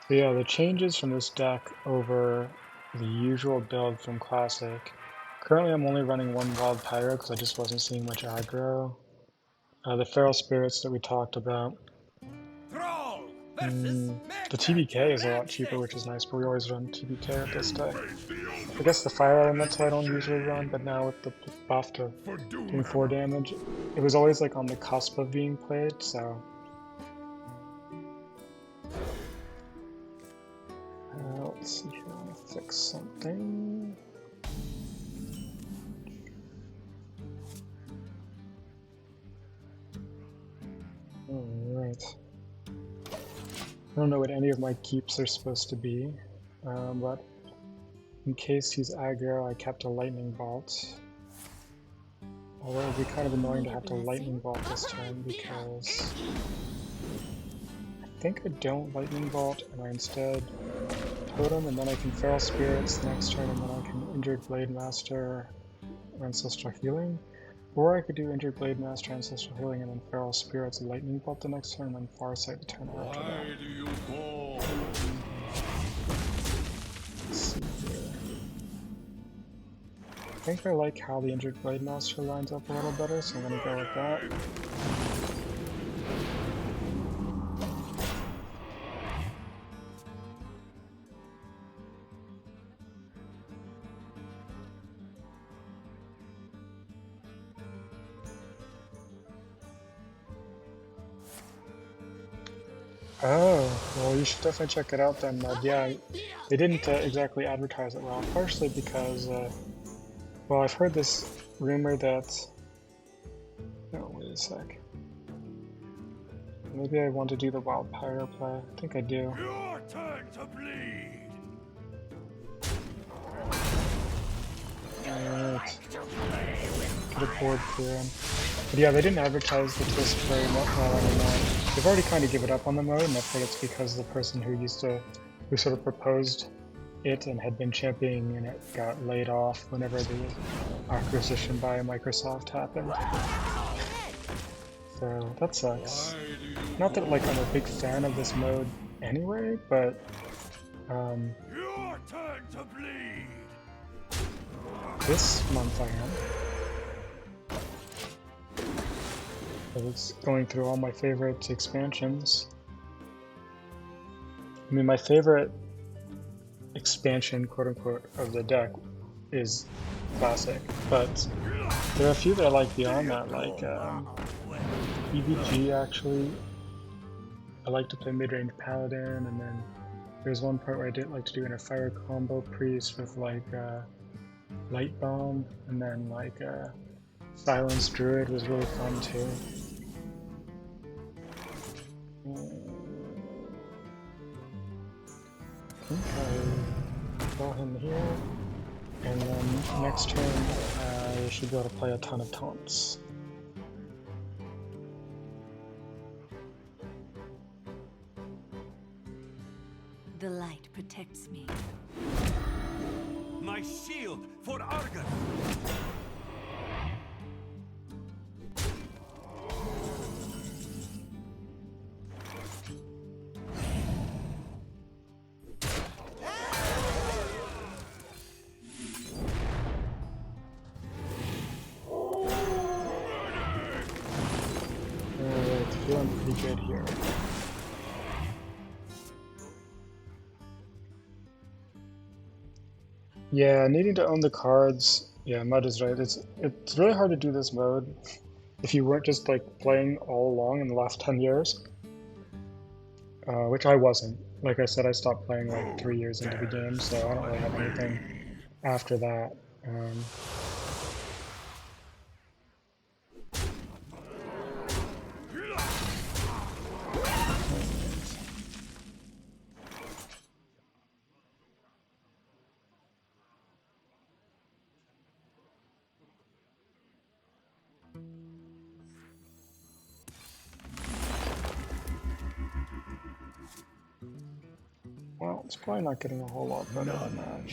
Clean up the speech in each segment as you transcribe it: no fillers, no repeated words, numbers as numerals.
But yeah, the changes from this deck over the usual build from Classic. Currently I'm only running one Wild Pyro because I just wasn't seeing much aggro. The Feral Spirits that we talked about. The TBK is a lot cheaper, which is nice, but we always run TBK with this deck. I guess the Fire Elemental I don't usually run, but now with the buff to doing 4 damage, it was always like on the cusp of being played, so... let's see here, I want to fix something. Alright. I don't know what any of my keeps are supposed to be, but in case he's aggro, I kept a Lightning Bolt. Although it would be kind of annoying to have to Lightning Bolt this turn because I think I don't Lightning Bolt and I instead Totem, and then I can Feral Spirits next turn, and then I can Injured Blade Master Ancestral Healing. Or I could do Injured Blade Master Ancestral Healing and then Feral Spirits Lightning Bolt the next turn, and then Farsight the turn after that. Let's see here. I think I like how the Injured Blade Master lines up a little better, so I'm going to go with that. Oh, well you should definitely check it out then, Mud. Yeah, they didn't exactly advertise it well, partially because, well, I've heard this rumor that... Oh, wait a sec. Maybe I want to do the Wild Pyro play. I think I do. Your turn to bleed. Alright. Get a board clear. But yeah, they didn't advertise the twist very well anymore. They've already kind of given up on the mode, and I've heard it's because the person who sort of proposed it and had been championing it got laid off whenever the acquisition by Microsoft happened. So that sucks. Not that like I'm a big fan of this mode anyway, but Your turn to bleed. this month I am. I was going through all my favorite expansions. I mean, my favorite expansion, quote-unquote, of the deck is Classic, but there are a few that I like beyond that, like EVG actually. I like to play mid-range Paladin, and then there's one part where I did like to do in a fire combo priest with like Light Bomb, and then like Silence Druid was really fun too. I think I throw him here, and then next turn I should be able to play a ton of taunts. The light protects me. My shield for Arcues. Alright, feeling pretty good here. Yeah, needing to own the cards. Yeah, Mud is right. It's really hard to do this mode if you weren't just like playing all along in the last 10 years. Which I wasn't. Like I said, I stopped playing like 3 years into the game, so I don't really have anything after that. Well, it's probably not getting a whole lot better than that.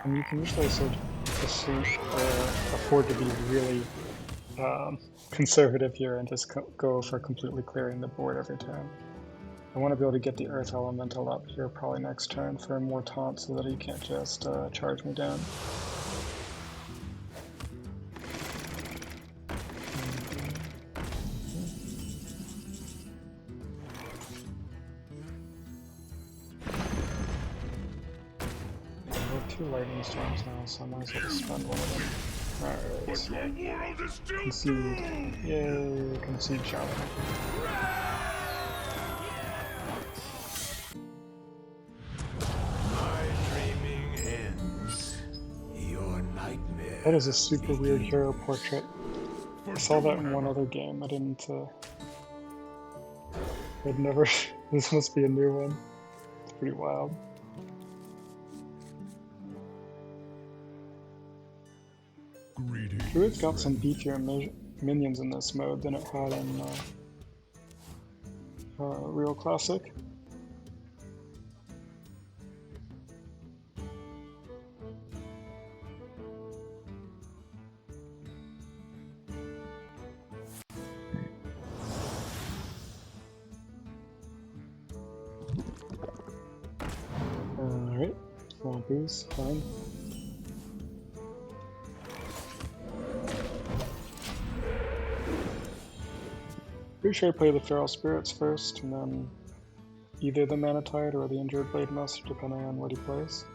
And you can usually sort of afford to be really conservative here and just go for completely clearing the board every turn. I want to be able to get the Earth Elemental up here probably next turn for more taunt so that he can't just charge me down. Two lightning storms now, so I might as well spend one of them. Alright. Concede. Yay, concede shaman. My dreaming ends. Your nightmare. That is a super weird hero portrait. I saw that in one other game. I didn't. I'd never. This must be a new one. It's pretty wild. Druid's got some beefier minions in this mode than it had in Real Classic. Alright, small boost, fine. Pretty sure I play the Feral Spirits first, and then either the ManThighs or the Injured Blade Master, depending on what he plays.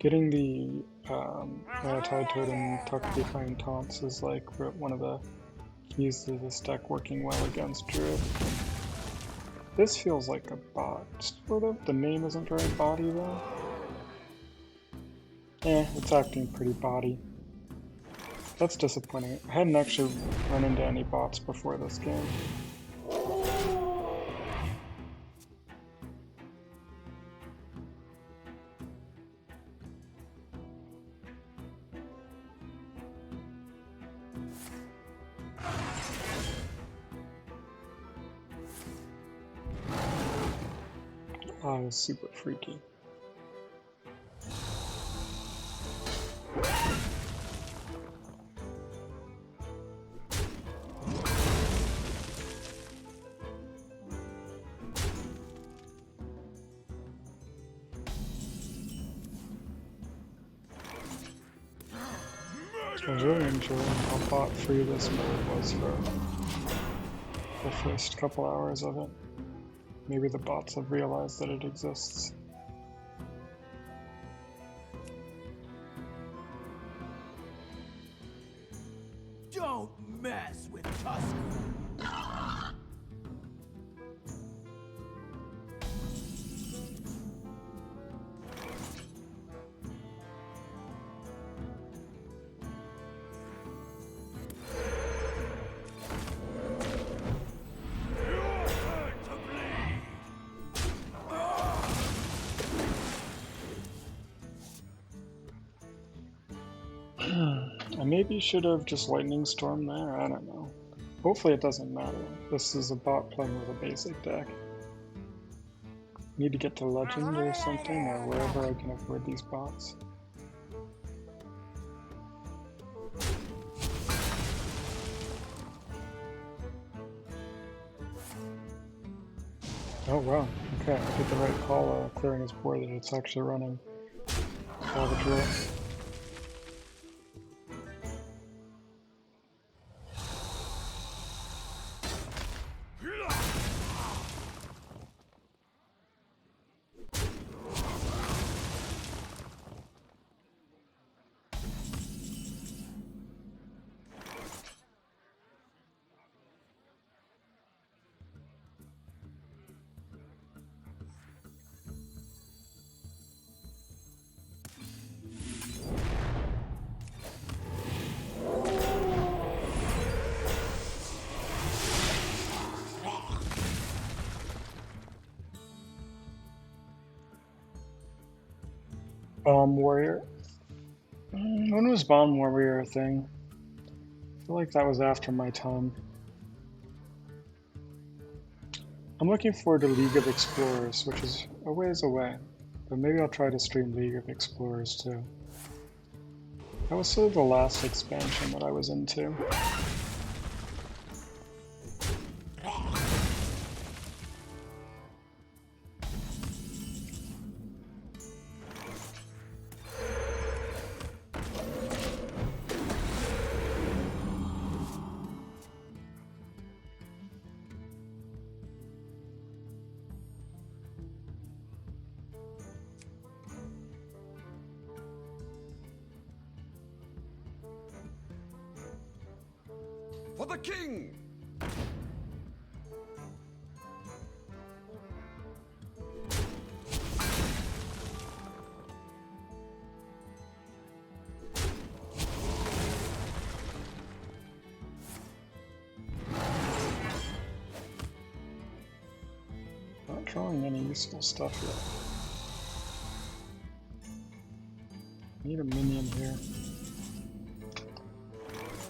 Getting the ManThighs Totem tucked behind taunts is like one of the keys to this deck working well against Druid. This feels like a bot, sort of. The name isn't very body though. It's acting pretty body. That's disappointing. I hadn't actually run into any bots before this game. Oh, it was super freaky. I was really enjoying how bot-free this mode was for the first couple hours of it. Maybe the bots have realized that it exists. Don't mess with Tusk. I maybe should have just Lightning Storm there, I don't know. Hopefully it doesn't matter. This is a bot playing with a basic deck. Need to get to Legend or something, or wherever I can avoid these bots. Oh wow, okay, I did the right call clearing his board that it's actually running all the drills. Bomb Warrior. When was Bomb Warrior a thing? I feel like that was after my time. I'm looking forward to League of Explorers, which is a ways away. But maybe I'll try to stream League of Explorers too. That was sort of the last expansion that I was into. For the king! Not drawing any useful stuff yet. Need a minion here.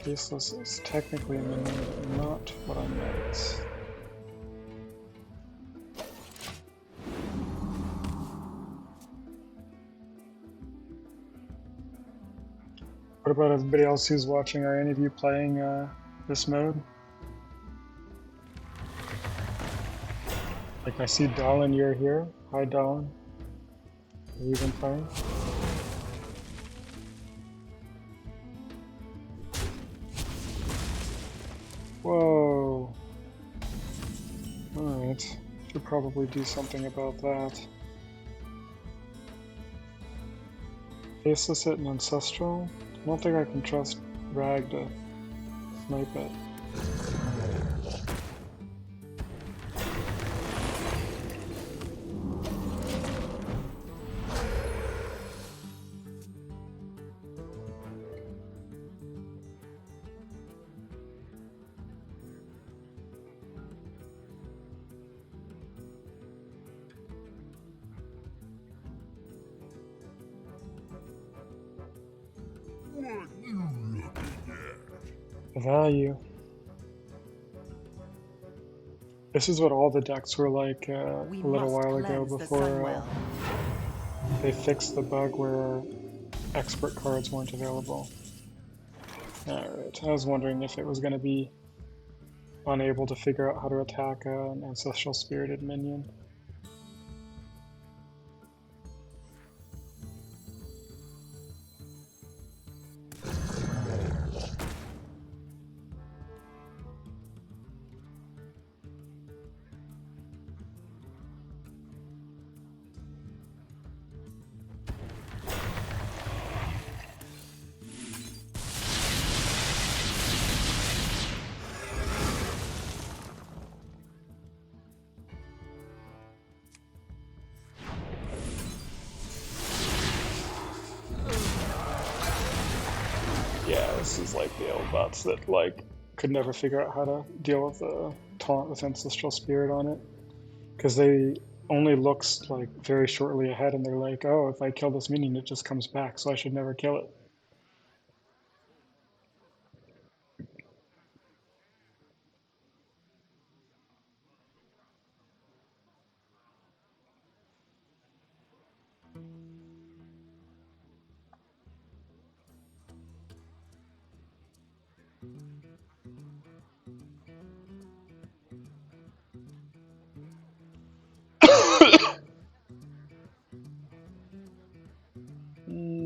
Faceless is technically a minion, but not what I meant. What about everybody else who's watching? Are any of you playing this mode? Like I see Dallin, you're here. Hi Dallin. Have you been playing? Whoa. Alright. Should probably do something about that. Faceless it and Ancestral? I don't think I can trust Rag to snipe it. Value. This is what all the decks were like a little while ago before they fixed the bug where expert cards weren't available. Alright, I was wondering if it was going to be unable to figure out how to attack an Ancestral Spirited minion. This is like the old bots that like could never figure out how to deal with the taunt with Ancestral Spirit on it, because they only looks like very shortly ahead and they're like, oh, if I kill this minion it just comes back, so I should never kill it.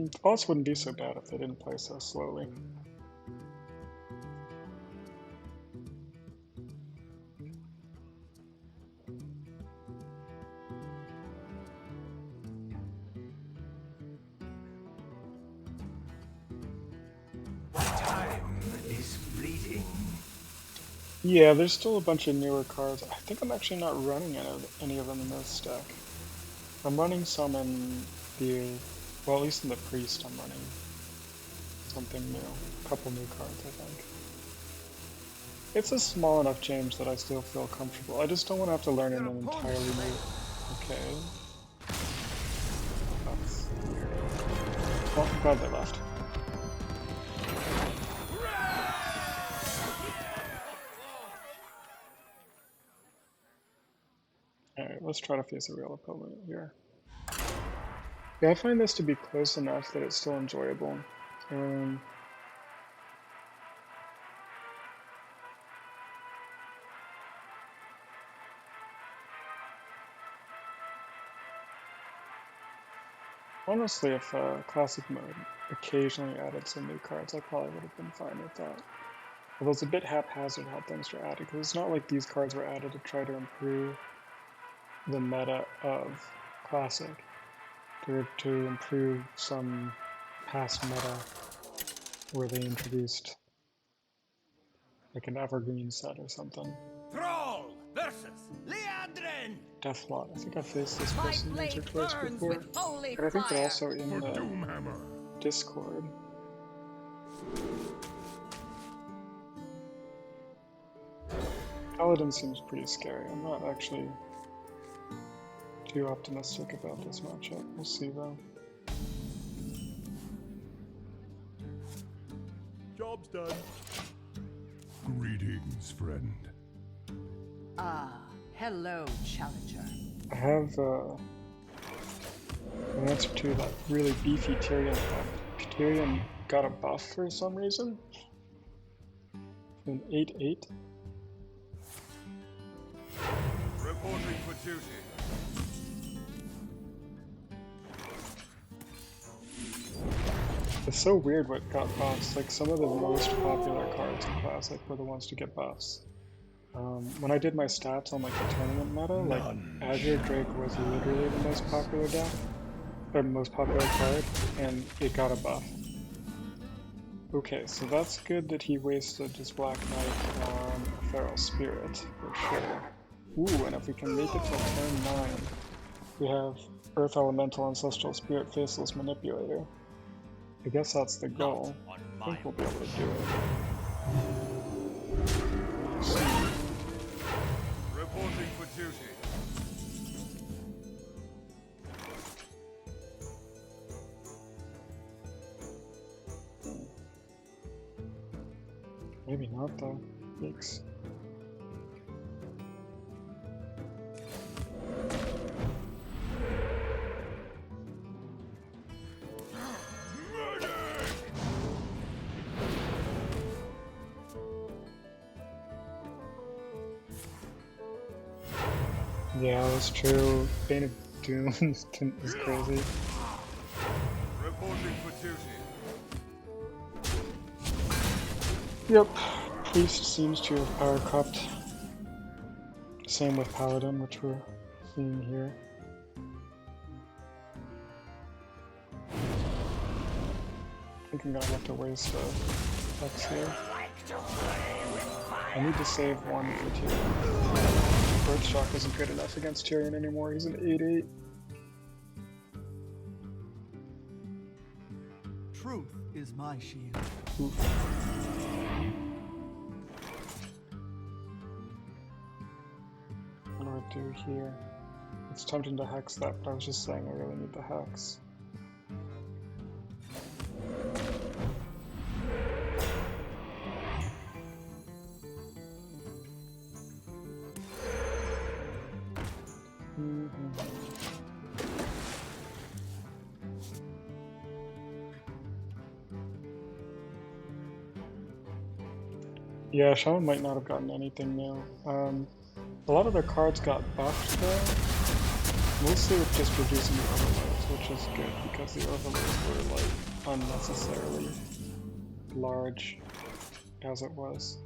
The boss wouldn't be so bad if they didn't play so slowly. Time is fleeting. Yeah, there's still a bunch of newer cards. I think I'm actually not running any of them in this stack. I'm running some in the, well, at least in the Priest I'm running something new. A couple new cards, I think. It's a small enough change that I still feel comfortable. I just don't want to have to learn an entirely new... Okay. That's weird. Well, I'm glad they left. Alright, let's try to face a real opponent here. Yeah, I find this to be close enough that it's still enjoyable. Um, honestly, if Classic mode occasionally added some new cards, I probably would have been fine with that. Although it's a bit haphazard how things are added, because it's not like these cards were added to try to improve the meta of Classic, to improve some past meta where they introduced like an evergreen set or something. Thrall versus Leandrin. Deathlot. I think I faced this My person once or blade twice burns before. with holy And I think they're fire. also in the Discord. Paladin seems pretty scary. I'm not actually too optimistic about this matchup. We'll see though. Job's done. Greetings, friend. Ah, hello, challenger. I have an answer to that really beefy Tyrion buff. Tyrion got a buff for some reason. An 8/8. Reporting for duty. It's so weird what got buffs. Like some of the most popular cards in Classic were the ones to get buffs. When I did my stats on like the tournament meta, like Azure Drake was literally the most popular deck, or most popular card, and it got a buff. Okay, so that's good that he wasted his Black Knight on a Feral Spirit, for sure. Ooh, and if we can make it till turn 9, we have Earth Elemental, Ancestral Spirit, Faceless Manipulator. I guess that's the goal. I think we'll be able to do it. Reporting for duty. Maybe not though. Yikes. Yeah, that's true. Bane of Doom is crazy. Reporting for duty. Yep. Priest seems to have power cupped. Same with Paladin, which we're seeing here. I think I'm gonna have to waste a Hex here. I need to save one for Tyrion. Earthshock isn't good enough against Tyrion anymore. He's an 8/8. Truth is my shield. Oof. What do I do here? It's tempting to hex that, but I was just saying I really need the hex. Yeah, Shaman might not have gotten anything new. A lot of their cards got buffed though, mostly with just reducing the overloads, which is good because the overloads were like unnecessarily large as it was.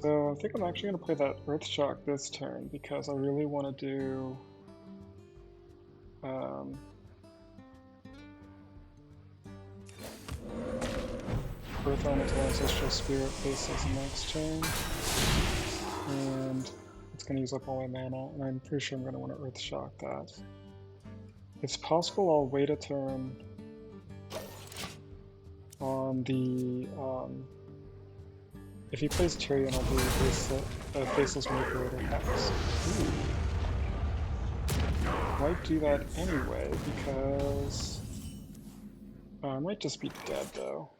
So I think I'm actually going to play that Earthshock this turn because I really want to do Earth Elemental Ancestral Spirit faces next turn, and it's going to use up all my mana, and I'm pretty sure I'm going to want to Earthshock that. It's possible I'll wait a turn on the, if he plays Tyrion, I'll do a Faceless Manipulator Hex. Ooh. Might do that anyway, because I might just be dead though.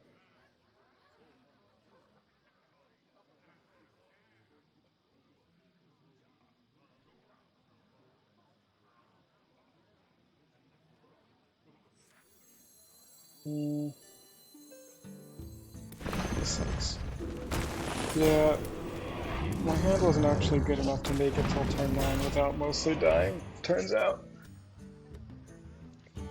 sucks. Yeah, my hand wasn't actually good enough to make it till turn 9 without mostly dying, turns out.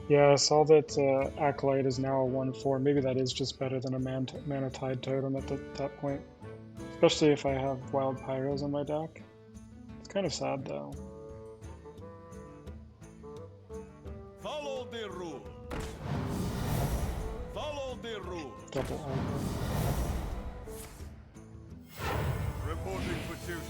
Yeah, I saw that Acolyte is now a 1-4. Maybe that is just better than a Mana Tide Totem at that point. Especially if I have Wild Pyros on my deck. It's kind of sad though. Follow the rule. Follow the rule. Double aggro. Reporting for duty.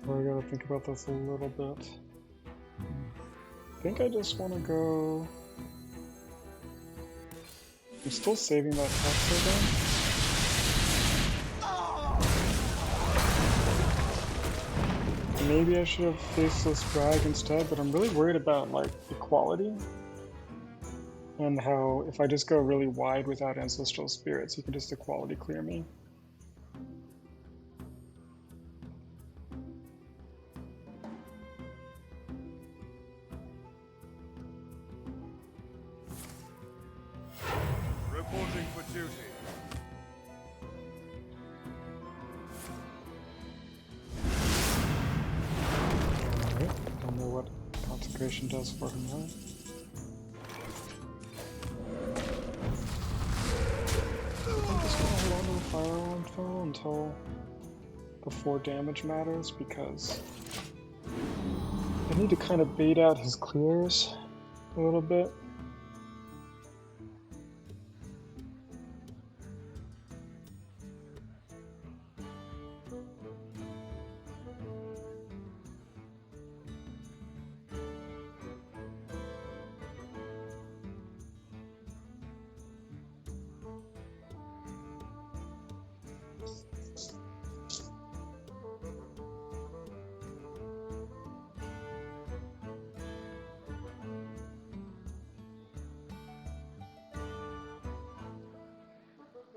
So I gotta think about this a little bit. I think I just want to go... I'm still saving that Hex again. Maybe I should have Faceless Drag instead, but I'm really worried about like equality. And how if I just go really wide without Ancestral Spirits, he can just equality clear me. Reporting for duty. Alright, don't know what Consecration does for him now. I'm just gonna hold on to the Fire Elemental until the 4 damage matters, because I need to kind of bait out his clears a little bit.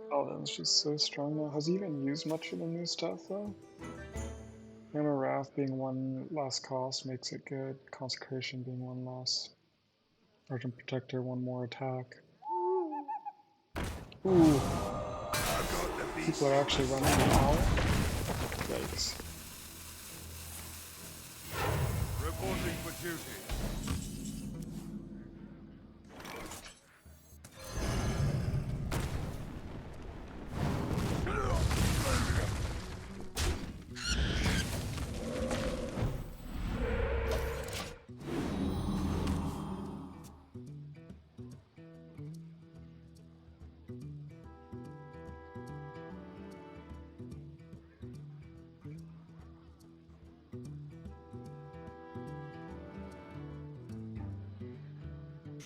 Paladin's just so strong now. Has he even used much of the new stuff though? Hammer Wrath being 1 less cost makes it good. Consecration being 1 less. Argent Protector 1 more attack. Ooh. People are actually running now. Yikes. Reporting for duty.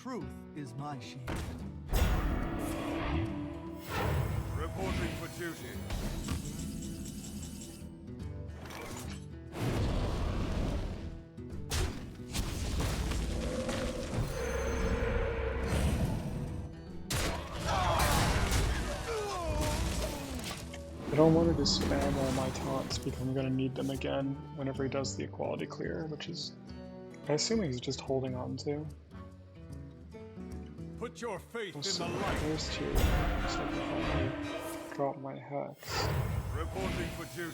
Truth is my shield. Reporting for duty. I don't want to just spam all my taunts because I'm going to need them again whenever he does the equality clear, which is, I assume he's just holding on to. Put your faith Also, in the light. there's 2. So I can finally drop my Hex. Reporting for duty.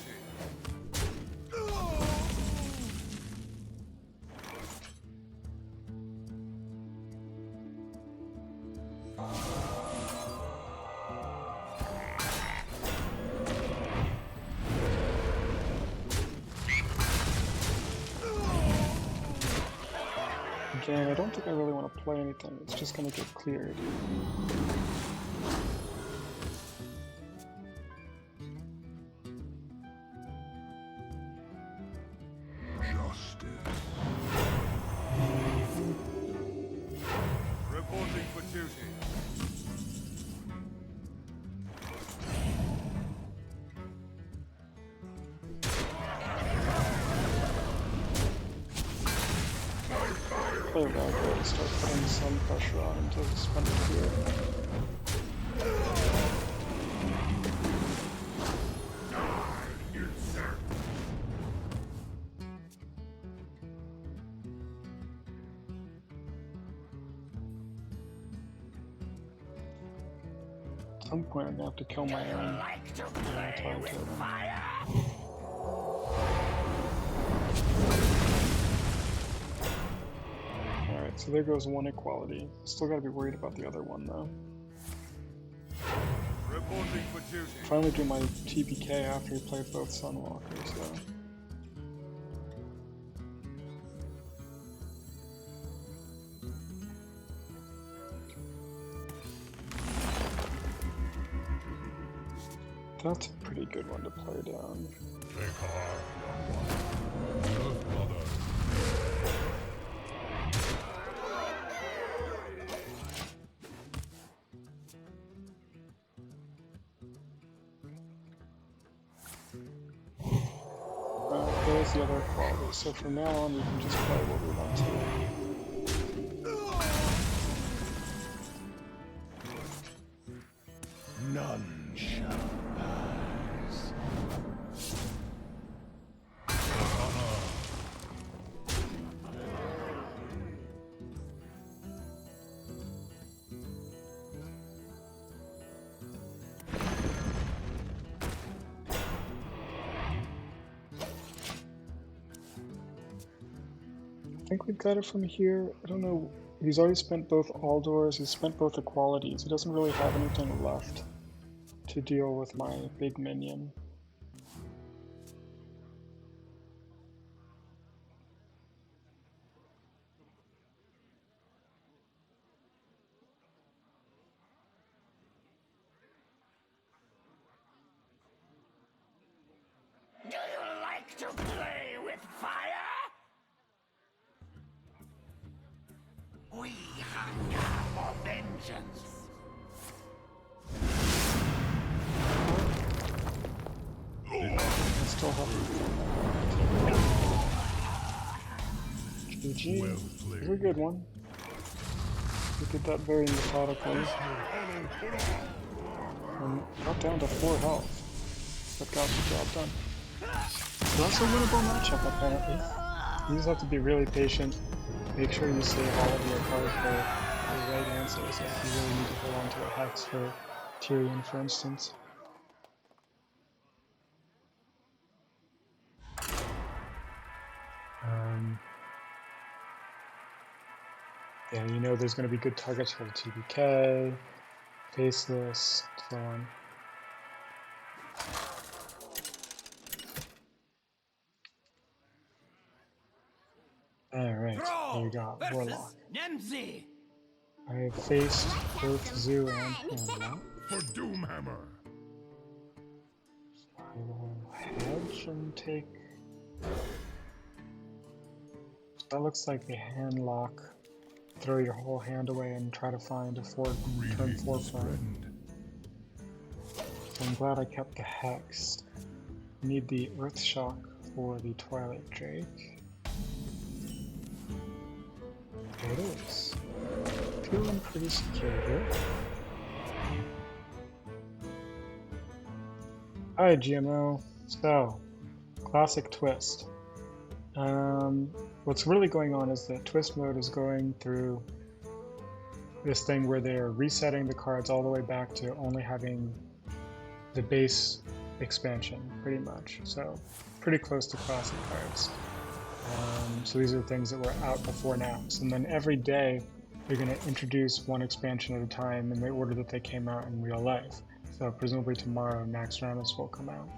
Again, I don't think I really want to play anything. It's just going to get cleared. Reporting for duty. Play Valkyrie and start putting some pressure on him to spend it here. At some point I'm gonna have to kill my own target. Alright, so there goes one equality. Still gotta be worried about the other one though. Reporting for duty. Finally do my TPK after he played both Sunwalkers though. That's a pretty good one to play down. Take heart, young one. Nerf mother. There's the other equality, so from now on we can just play what we want to. None shall rise. I think we've got it from here. I don't know. He's already spent both Aldors, he's spent both equalities. He doesn't really have anything left to deal with my big minion. Do you like to play with fire? We hunger for vengeance. I still have GG. Well It played. was a good one. We did that very methodically. And got down to 4 health. But got the job done. So that's a winnable matchup apparently. You just have to be really patient. Make sure you save all of your cards for the right answers. Like you really need to hold on to a hex for Tyrion, for instance. Yeah, you know there's going to be good targets for the TBK, Faceless, so on. Alright, here we got Warlock. I have faced both Zoo and Handlock. For Doomhammer. I will hedge and take... That looks like a Handlock. Throw your whole hand away and try to find a turn 4 find. So I'm glad I kept the Hex. I need the Earth Shock for the Twilight Drake. There it is. Feeling pretty secure here. Hi GMO. So, classic twist. What's really going on is that twist mode is going through this thing where they're resetting the cards all the way back to only having the base expansion, pretty much. So, pretty close to classic cards. So these are things that were out before now. And then every day, they're going to introduce one expansion at a time in the order that they came out in real life. So presumably tomorrow, Max Ramus will come out.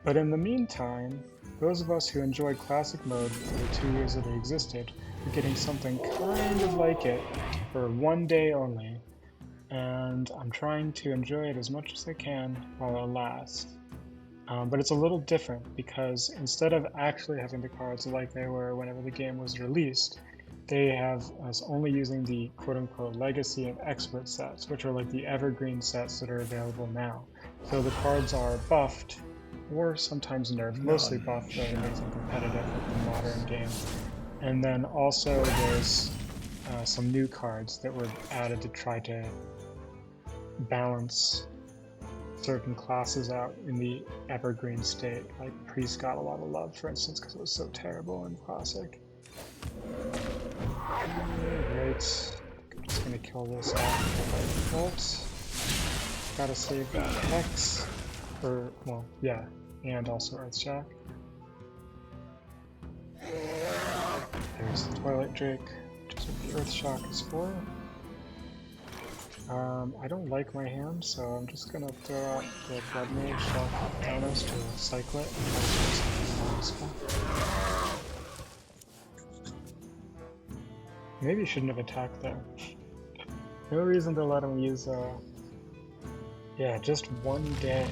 But in the meantime, those of us who enjoyed classic mode for the 2 years that it existed are getting something kind of like it for 1 day only. And I'm trying to enjoy it as much as I can while it lasts. But it's a little different because instead of actually having the cards like they were whenever the game was released, they have us only using the quote-unquote legacy and expert sets, which are like the evergreen sets that are available now. So the cards are buffed or sometimes nerfed, mostly buffed, though, to make them competitive with the modern game. And then also there's some new cards that were added to try to balance certain classes out in the evergreen state. Like Priest got a lot of love, for instance, because it was so terrible in Classic. Right, I'm just gonna kill this off with my ult. Gotta save that Hex, or, well, yeah, and also Earthshock. There's the Twilight Drake, which is what the Earthshock is for. I don't like my hand, so I'm just gonna throw out the Blood Mage off Thanos to cycle it and try to do something useful. Maybe you shouldn't have attacked there. No reason to let him use, yeah, just one day.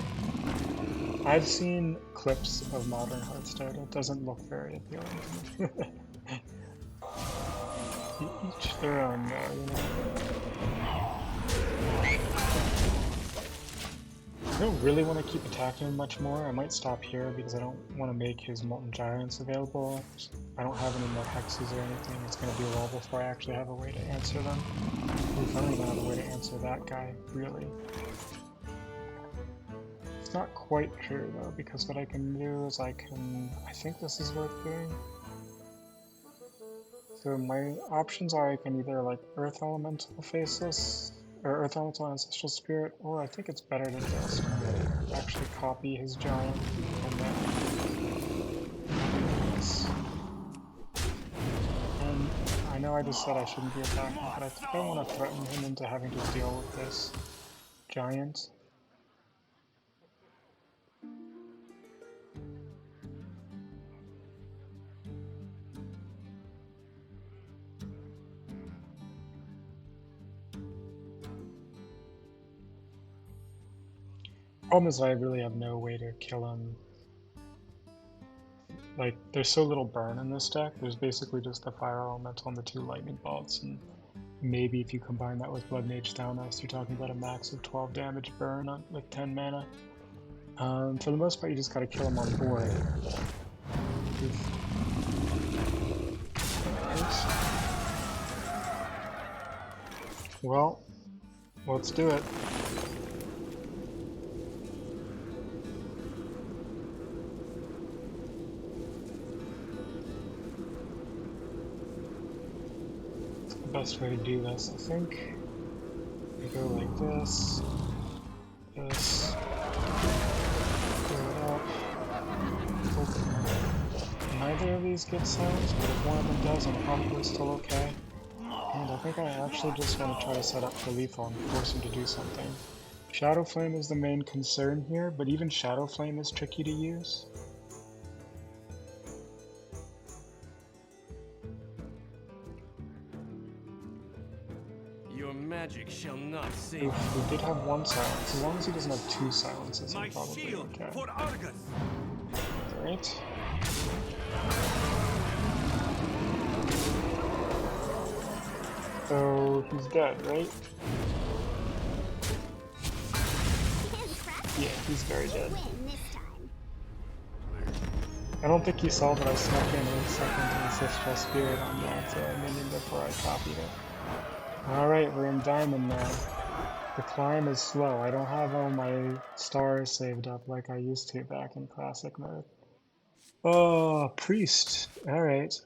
I've seen clips of modern Hearthstone. It doesn't look very appealing to me. Each their own, though, you know. I don't really want to keep attacking him much more. I might stop here because I don't want to make his Molten Giants available. I don't have any more hexes or anything. It's going to be a while before I actually have a way to answer them. Oof, I don't even have a way to answer that guy, really. It's not quite true though, because what I can do is I think this is worth doing. So my options are I can either like Earth Elemental Faceless, or Earth Elemental Ancestral Spirit, or I think it's better to just actually copy his giant and then and I know I just said I shouldn't be attacking, but I think I want to threaten him into having to deal with this giant. Problem is I really have no way to kill him. Like, there's so little burn in this deck. There's basically just the Fire Elemental and the 2 Lightning Bolts, and maybe if you combine that with Blood Mage Thanos, you're talking about a max of 12 damage burn with 10 mana. For the most part, you just gotta kill him on board. Well, let's do it. Best way to do this, I think. We go like this, this, throw it up. Neither of these get silenced, but if one of them does, I'm probably still okay. And I think I actually just want to try to set up for lethal and force him to do something. Shadow Flame is the main concern here, but even Shadow Flame is tricky to use. Magic shall not save. Oof, we did have 1 silence. As long as he doesn't have 2 silences, I'm probably okay. For Arcues. Alright. So he's dead, right? Yeah, he's very dead. I don't think he saw that I snuck in a second Ancestral Spirit on that minion before I copied it. Alright, we're in Diamond now. The climb is slow. I don't have all my stars saved up like I used to back in Classic mode. Oh, Priest. Alright.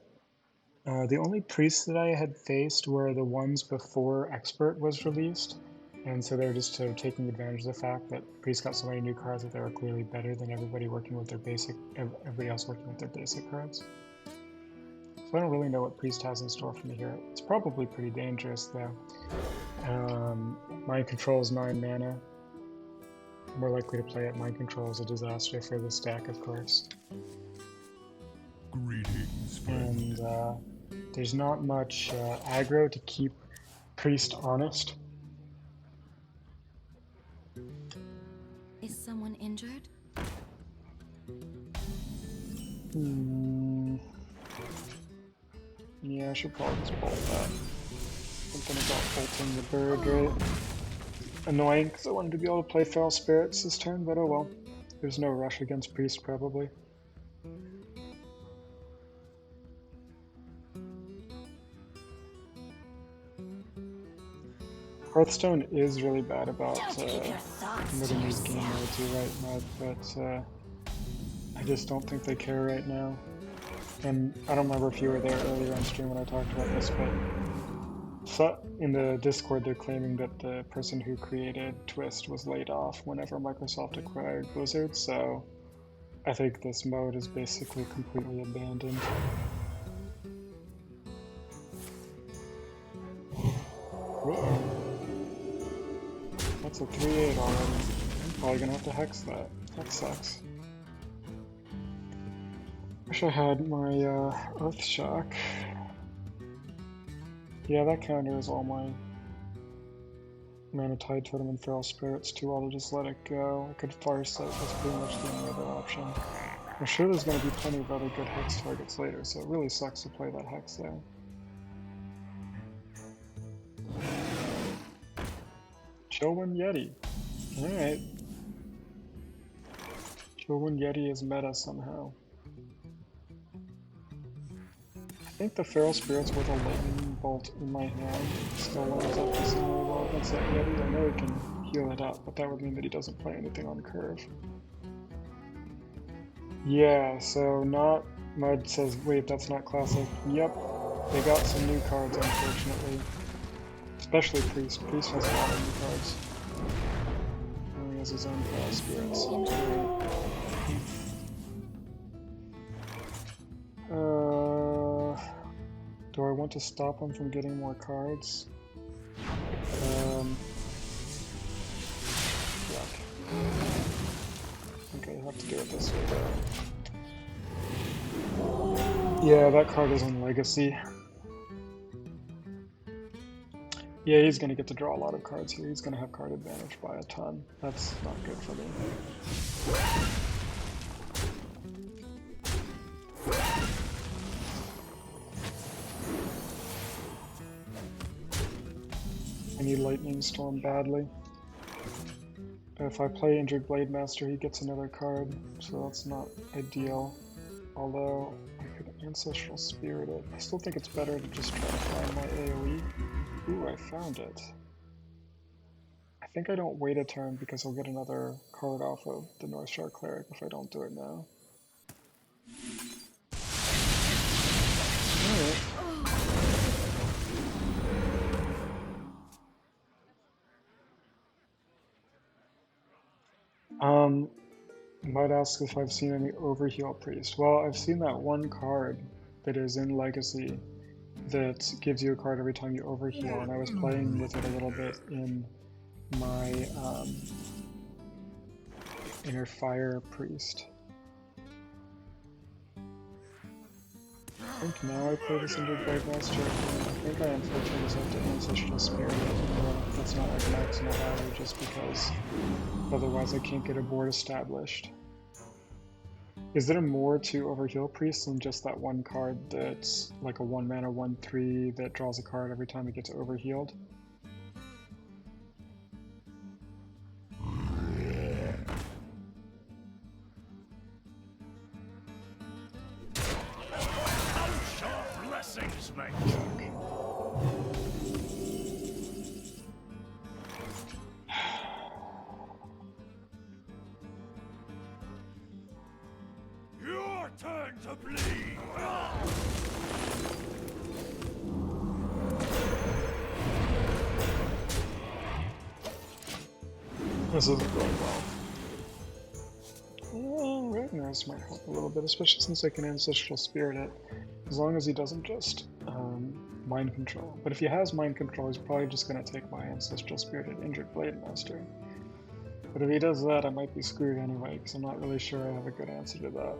The only priests that I had faced were the ones before Expert was released. And so they're just sort of taking advantage of the fact that Priest got so many new cards that they were clearly better than everybody working with their basic, everybody else working with their basic cards. So I don't really know what Priest has in store for me here. It's probably pretty dangerous though. Mind Control is 9 mana. More likely to play it. Mind Control is a disaster for this deck, of course. Greetings, friend. And there's not much aggro to keep Priest honest. Is someone injured? Yeah, I should probably just bolt that. Something about bolting the bird, right? Annoying, because I wanted to be able to play Feral Spirits this turn, but oh well. There's no rush against Priest, probably. Hearthstone is really bad about limiting these game modes, you're right, Mud, but I just don't think they care right now. And I don't remember if you were there earlier on stream when I talked about this, but so in the Discord they're claiming that the person who created Twist was laid off whenever Microsoft acquired Blizzard, so I think this mode is basically completely abandoned. Uh-oh. That's a 3/8 already. I'm probably gonna have to hex that. That sucks. Wish I had my Earth Shock. Yeah, that counters all my ManThighs Totem and Feral Spirits too. I'll just let it go. I could farce it, that's pretty much the only other option. I'm sure there's going to be plenty of other good hex targets later, so it really sucks to play that hex there. Chillwind Yeti. Alright. Chillwind Yeti is meta somehow. I think the Feral Spirits with a Lightning Bolt in my hand still lines up decently well against that Yeti. I know he can heal it up, but that would mean that he doesn't play anything on curve. Yeah, so not... Mud says, wait, that's not classic. Yep, they got some new cards, unfortunately. Especially Priest. Priest has a lot of new cards. And he has his own Feral Spirits. Do I want to stop him from getting more cards? Yuck. I think I have to do it this way though. Yeah, that card is in Legacy. Yeah, he's gonna get to draw a lot of cards here. He's gonna have card advantage by a ton. That's not good for me. I need Lightning Storm badly. If I play Injured Blade Master, he gets another card, so that's not ideal. Although, I could Ancestral Spirit it. I still think it's better to just try to find my AoE. Ooh, I found it. I think I don't wait a turn because I'll get another card off of the Northshire Cleric if I don't do it now. Alright. Might ask if I've seen any Overheal Priest. Well, I've seen that one card that is in Legacy that gives you a card every time you overheal, and I was playing with it a little bit in my Inner Fire Priest. I think now I play this Injured Blade Master. I think I unfortunately just have to Ancestral Spirit it. That's not like maximal value just because otherwise I can't get a board established. Is there more to Overheal Priest than just that one card that's like a 1-mana 1/3 that draws a card every time it gets overhealed? Blessings, mate. Your turn to bleed! This isn't going well. Oh, Ragnar's might help a little bit, especially since I can Ancestral Spirit it. As long as he doesn't just Mind Control. But if he has Mind Control, he's probably just going to take my Ancestral Spirit and Injured Blade Master. But if he does that, I might be screwed anyway, because I'm not really sure I have a good answer to that.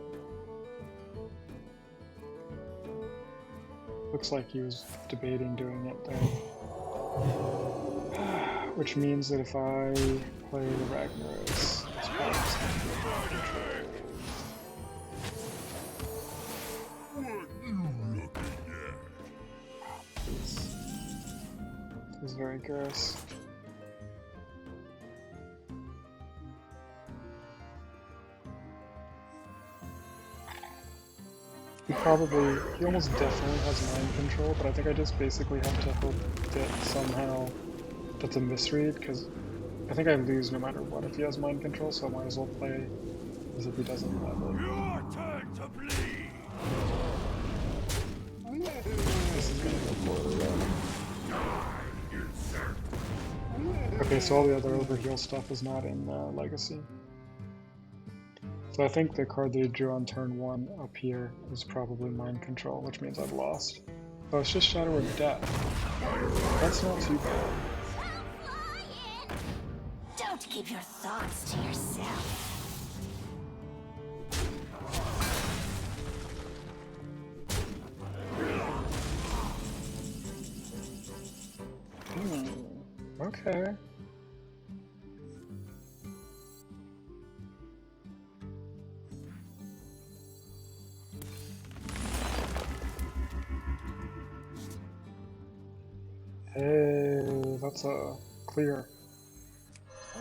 Looks like he was debating doing it there. Which means that if I play the Ragnaros, it's probably just going to be a Mind Control. is very gross. He almost definitely has mind control, but I think I just basically have to hope that somehow that's a misread, because I think I lose no matter what if he has mind control, so I might as well play as if he doesn't have it. Your turn to bleed! This is gonna go poorly though. Okay, so all the other overheal stuff is not in Legacy. So I think the card that he drew on turn 1 up here is probably Mind Control, which means I've lost. Oh, it's just Shadow of Death. That's not too bad. Don't keep your thoughts to yourself. Okay. Hey, that's a clear.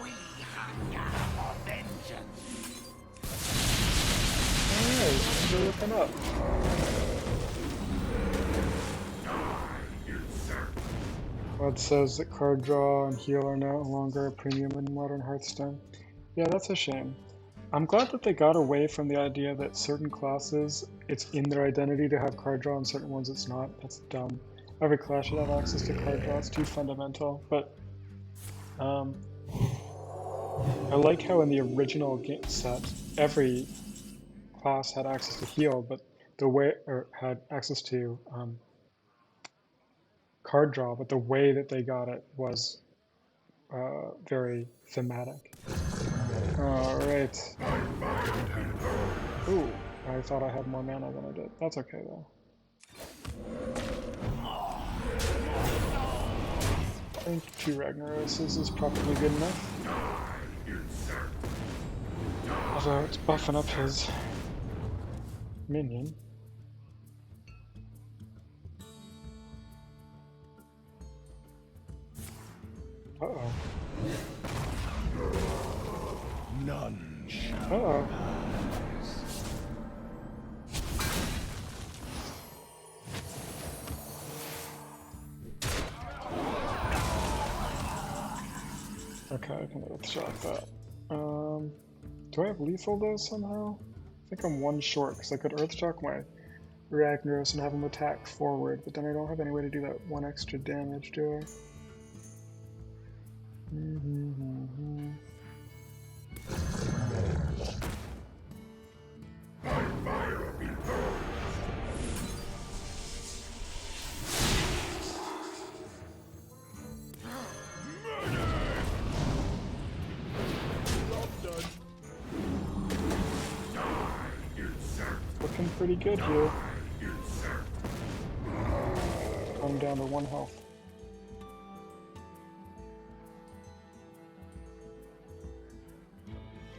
We hunger for vengeance. Alright, we're looking up. It says that card draw and heal are no longer a premium in modern Hearthstone. Yeah, that's a shame. I'm glad that they got away from the idea that certain classes, it's in their identity to have card draw and certain ones it's not. That's dumb. Every class should have access to card draw, it's too fundamental. But I like how in the original game set, every class had access to heal, but the way, or had access to card draw, but the way that they got it was very thematic. Alright. Ooh, I thought I had more mana than I did. That's okay though. I think 2 Ragnaroses is probably good enough. Although it's buffing up his minion. Uh-oh. None shall Uh-oh. Okay, I can Earthshock that. Do I have lethal though somehow? I think I'm 1 short, because I could Earthshock my Ragnaros and have him attack forward, but then I don't have any way to do that 1 extra damage, do I? Looking pretty good here. I'm down to 1 health.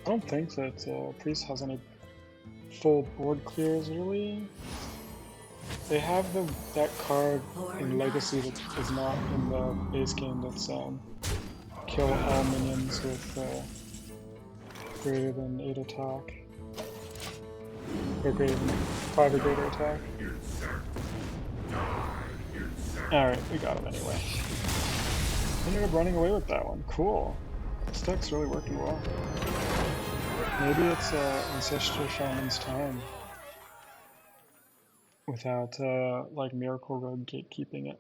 I don't think that Priest has any full board clears, really. They have that card in Legacy that is not in the base game that's kill all minions with greater than 8 attack. Or greater than 5 or greater attack. Alright, we got him anyway. Ended up running away with that one. Cool. This deck's really working well. Maybe it's Ancestral Shaman's time. Without, like, Miracle Road gatekeeping it.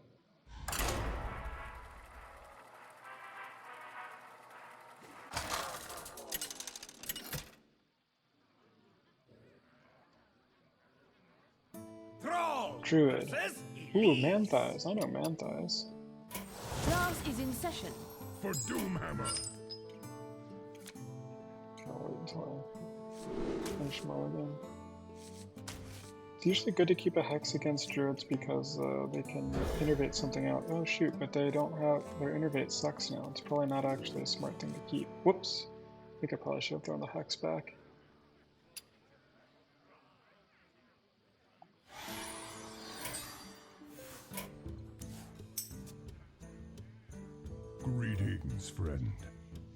Druid. Ooh, ManThighs. I know ManThighs. Class is in session. for Doomhammer. I'll wait until I finish mulligan. It's usually good to keep a hex against druids because they can innervate something out. Oh shoot, but they don't have... their innervate sucks now. It's probably not actually a smart thing to keep. Whoops! I think I probably should have thrown the hex back. Satan's friend.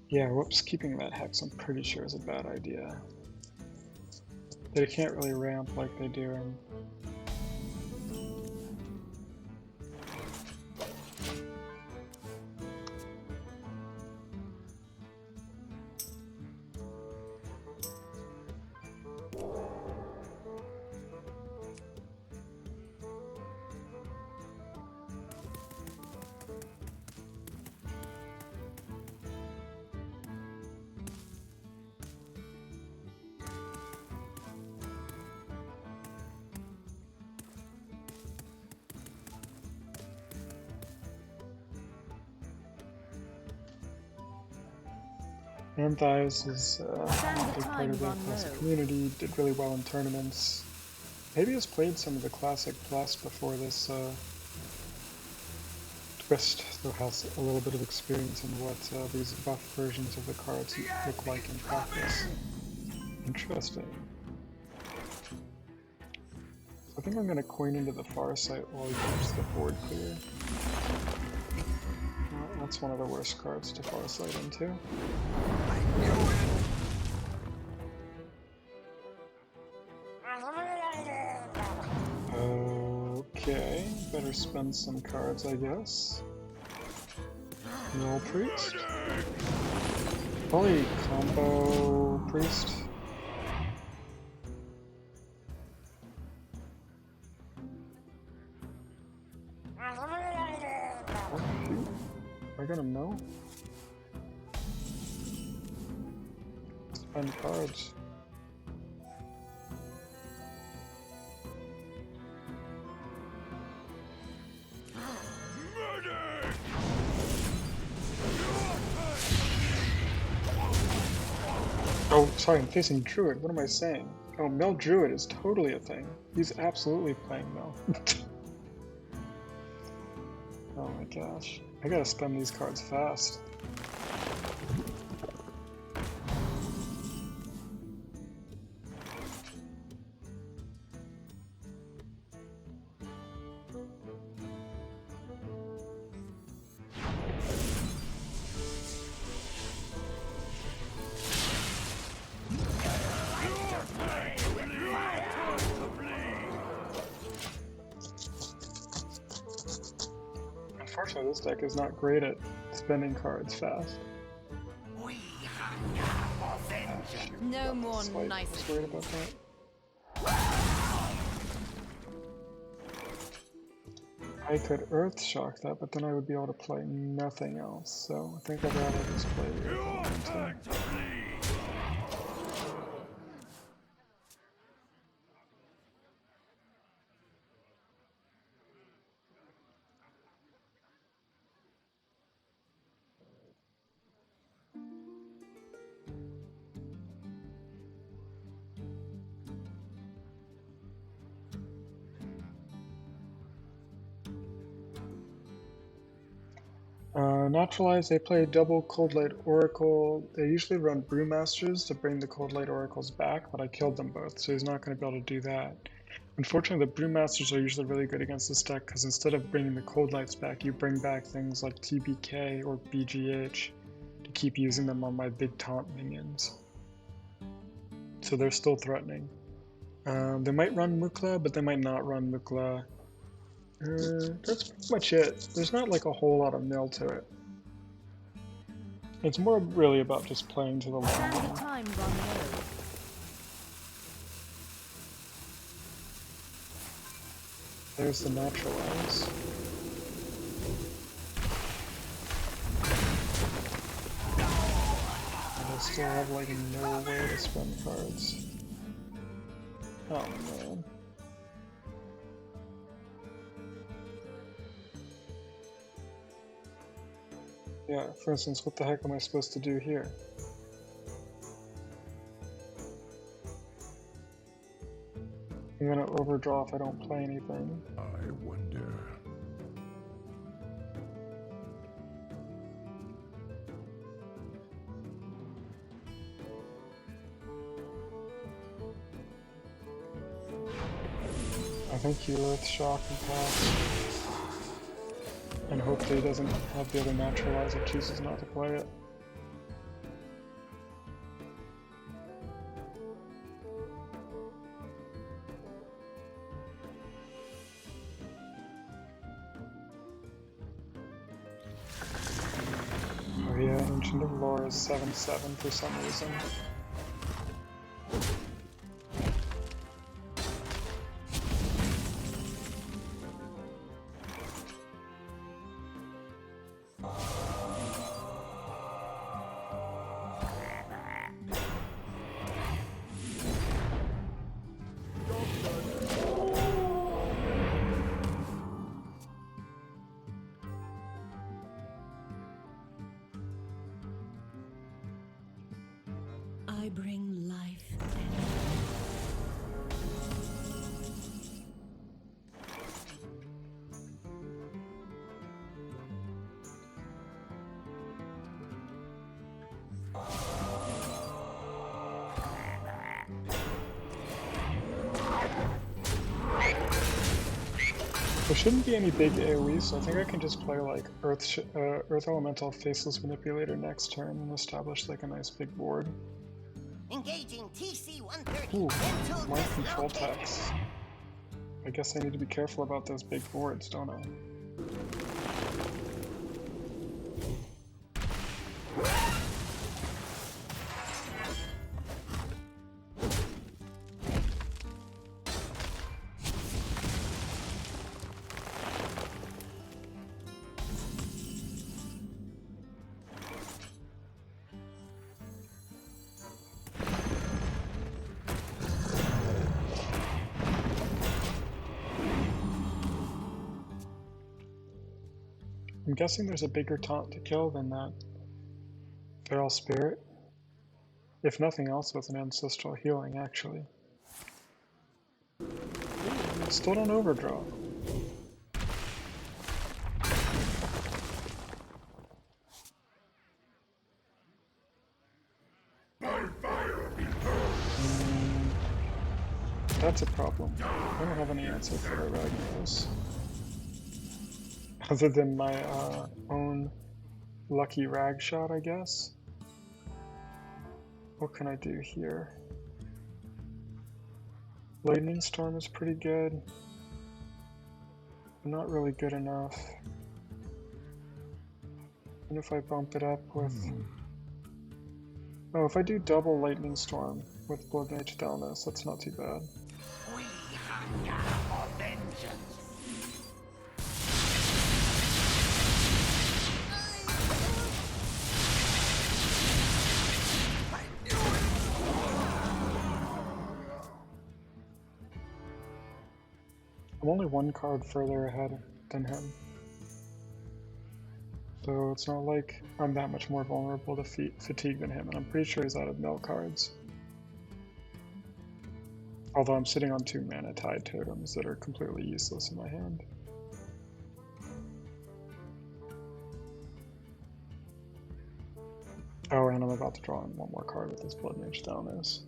Yeah, whoops, keeping that hex I'm pretty sure is a bad idea. They can't really ramp like they do in... ManThighs is a big part of the classic community, did really well in tournaments. Maybe has played some of the classic plus before this twist, so has a little bit of experience in what these buff versions of the cards look like in practice. Interesting. I think I'm going to coin into the far side while he keeps the board clear. Well, that's one of the worst cards to far side into. Okay, better spend some cards, I guess. Null Priest. Probably combo Priest. Oh, shoot. I got him now. Spend cards. Oh, sorry, I'm facing Druid. What am I saying? Oh, Mill Druid is totally a thing. He's absolutely playing Mill. Oh my gosh. I gotta spend these cards fast. Unfortunately, this deck is not great at spending cards fast. No more nice. I was worried about that. I could Earth Shock that, but then I would be able to play nothing else. So I think I'd rather just play Earth. Naturalize, they play double Cold Light Oracle. They usually run Brewmasters to bring the Cold Light Oracles back, but I killed them both, so he's not going to be able to do that. Unfortunately, the Brewmasters are usually really good against this deck, because instead of bringing the Cold Lights back, you bring back things like TBK or BGH to keep using them on my big taunt minions. So they're still threatening. They might run Mukla, but they might not run Mukla. That's pretty much it. There's not like a whole lot of mill to it. It's more really about just playing to the long game. There's the Naturalize. And I still have like no way to spend cards. Oh man. Yeah, for instance, what the heck am I supposed to do here? I'm gonna overdraw if I don't play anything. I wonder. I think you Earth Shock and pass. And hope that he doesn't have the other naturalize or chooses not to play it. Oh yeah, Ancient of Lore is 7/7 for some reason. I bring life There shouldn't be any big AoE, so I think I can just play like Earth Elemental Faceless Manipulator next turn and establish like a nice big board. Engaging TC-130. Ooh, Mental my control dislocated. tax. I guess I need to be careful about those big boards, don't I? I'm guessing there's a bigger taunt to kill than that Feral Spirit. If nothing else, with an Ancestral Healing, actually. Still don't overdraw. That's a problem. I don't have any answer for the Ragnaros. Other than my own lucky rag shot, I guess. What can I do here? Lightning Storm is pretty good. But not really good enough. And if I bump it up with... Oh, if I do double Lightning Storm with Blood Mage Thalnos, that's not too bad. We hunger for vengeance. I'm only one card further ahead than him. So it's not like I'm that much more vulnerable to fatigue than him, and I'm pretty sure he's out of mill cards. Although I'm sitting on 2 mana tide totems that are completely useless in my hand. Oh, and I'm about to draw in one more card with this Blood Mage Thalnos.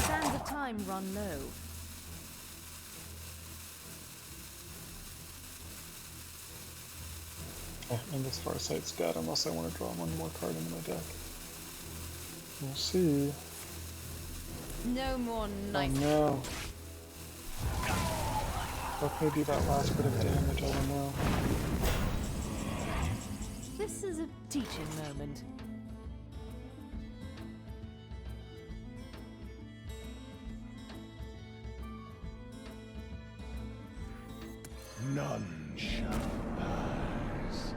sands of time run low. Oh, and this Farsight's dead unless I want to draw one more card into my deck. We'll see. No more Oh night. no. What may be that last bit of damage, I don't know. This is a teaching moment. None shall pass.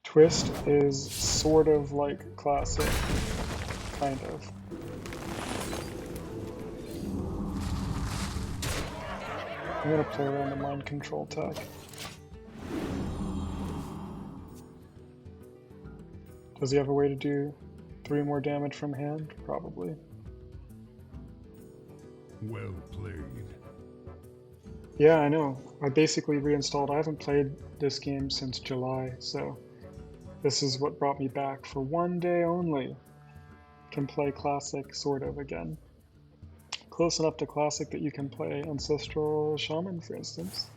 Twist is sort of like classic, kind of. I'm gonna play around the mind control tech. Does he have a way to do 3 more damage from hand? Probably. Well played. Yeah, I know. I basically reinstalled. I haven't played this game since July, so this is what brought me back for 1 day only. Can play Classic sort of again. Close enough to Classic that you can play Ancestral Shaman, for instance.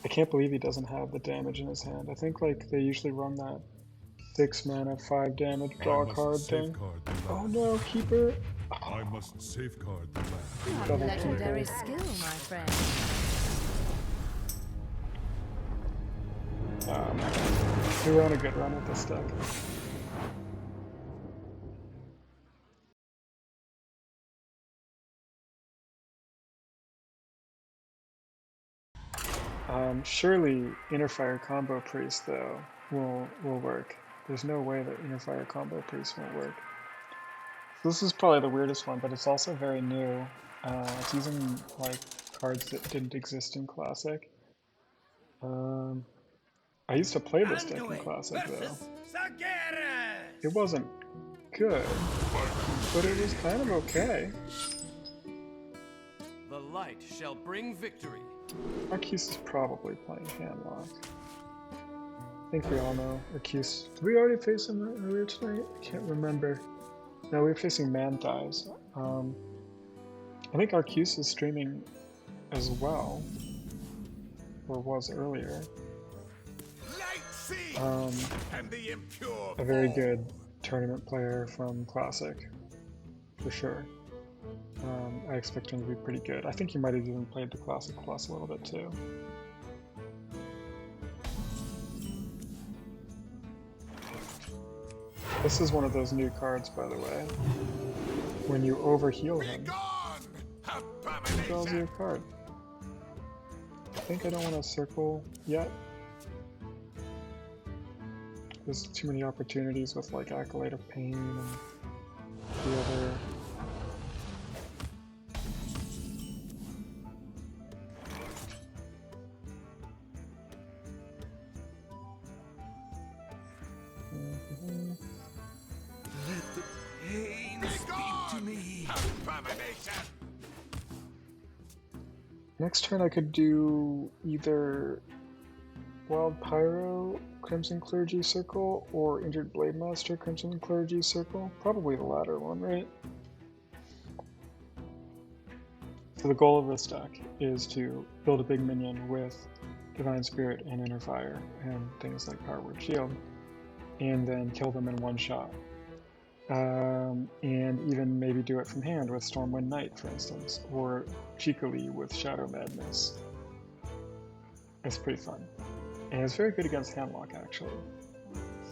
I can't believe he doesn't have the damage in his hand. I think like they usually run that 6 mana, 5 damage, draw a card thing. Oh no, Keeper! I must safeguard the land. You have Double legendary Keeper. skill, my friend. We were on a good run with this deck. Surely Innerfire Combo Priest though will work. There's no way that Innerfire Combo Priest won't work. So this is probably the weirdest one, but it's also very new. It's using like cards that didn't exist in Classic. I used to play this deck in Classic though. It wasn't good, but it was kind of okay. The light shall bring victory. Arcues is probably playing Handlock. I think we all know Arcues. Did we already face him earlier tonight? I can't remember. No, we were facing ManThighs. I think Arcues is streaming as well, or was earlier. A very good tournament player from Classic, for sure. I expect him to be pretty good. I think he might have even played the Classic Plus a little bit too. This is one of those new cards, by the way. When you overheal him, he draws you a card. I think I don't want to circle yet. There's too many opportunities with like Acolyte of Pain and the other. Let the pain speak to me. Next turn I could do either Wild Pyro, Crimson Clergy Circle, or Injured Blade Master, Crimson Clergy Circle. Probably the latter one, right? So the goal of this deck is to build a big minion with Divine Spirit and Inner Fire and things like Power Word Shield, and then kill them in one shot. And even maybe do it from hand with Stormwind Knight, for instance, or cheekily with Shadow Madness. It's pretty fun. And it's very good against Handlock, actually.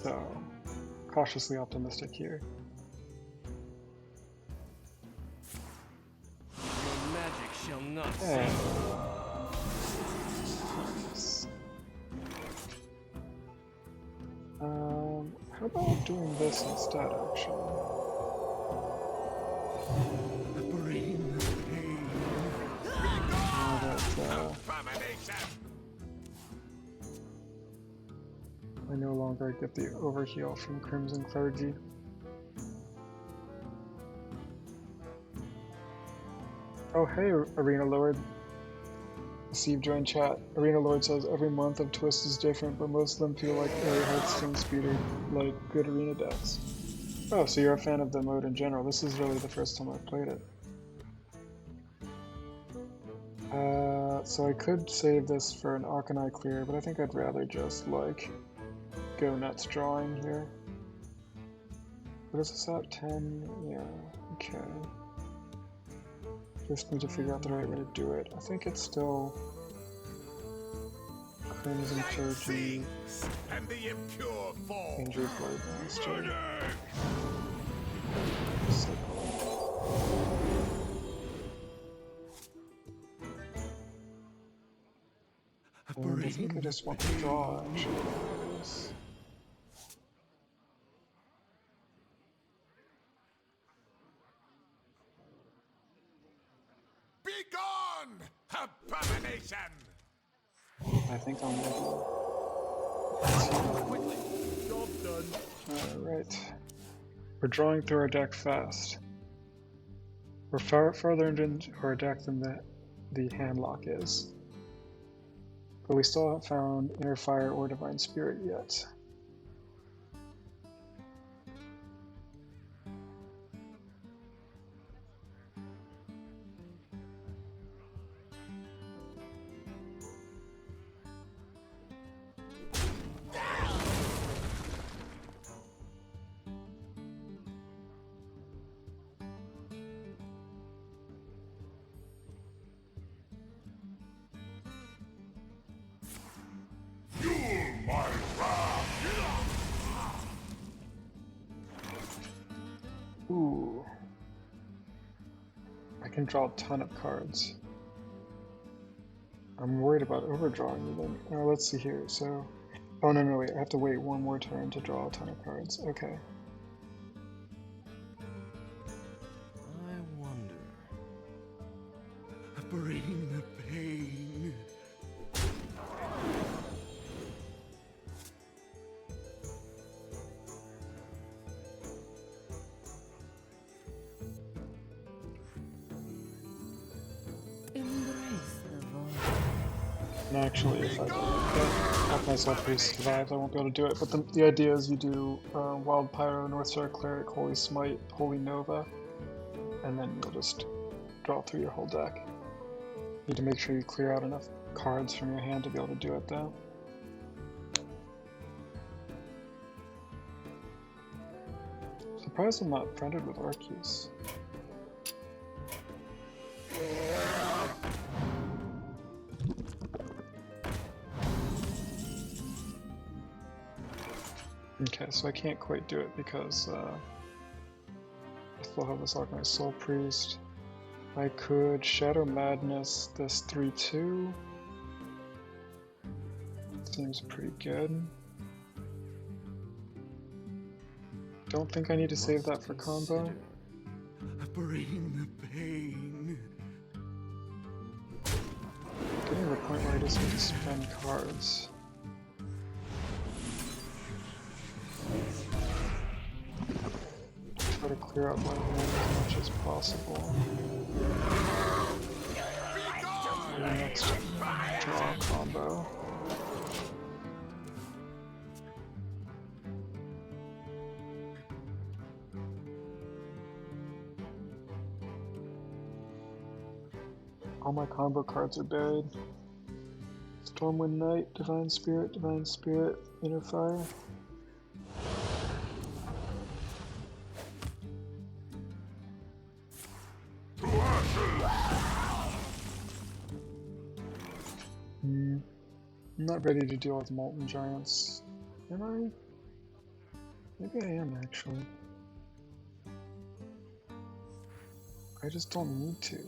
So, cautiously optimistic here. Your magic shall not Hey. save. Nice. How about doing this instead, actually? Bring the pain. Now that, I no longer get the overheal from Crimson Clergy. Oh hey, Arena Lord. Steve joined chat. Arena Lord says every month of Twist is different, but most of them feel like early Hearthstone speeder, like good arena decks. Oh, so you're a fan of the mode in general. This is really the first time I've played it. So I could save this for an Arcanine clear, but I think I'd rather just like go nuts drawing here. What is this at? 10? Yeah, okay. Just need to figure out the right way to do it. I think it's still Crimson Clergy, And the impure fall. Injured Blade Master. And I think I just want to draw, actually. Yes. Be gone! Destruction! I think I'm ready. Quickly. Job done. Alright. We're drawing through our deck fast. We're farther into our deck than the Handlock is. But we still haven't found Inner Fire or Divine Spirit yet. My wrath! Ooh. I can draw a ton of cards. I'm worried about overdrawing even. Oh, let's see here. So, oh no, wait. I have to wait one more turn to draw a ton of cards. Okay. I wonder. Bring the pain. Embrace the void. And actually, if I have myself survived, I won't be able to do it. But the idea is you do Wild Pyro, Northstar Cleric, Holy Smite, Holy Nova, and then you'll just draw through your whole deck. You need to make sure you clear out enough cards from your hand to be able to do it though. Surprised I'm not friended with Arcues. Okay, so I can't quite do it because I still have this Organized Soul Priest. I could Shadow Madness this 3/2. Seems pretty good. Don't think I need to save that for combo. Bring the pain. Getting to the point where I just need to spend cards. Try to clear out my hand as much as possible. The next draw combo. All my combo cards are buried. Stormwind Knight, Divine Spirit, Inner Fire. I'm not ready to deal with Molten Giants. Am I? Maybe I am actually. I just don't need to.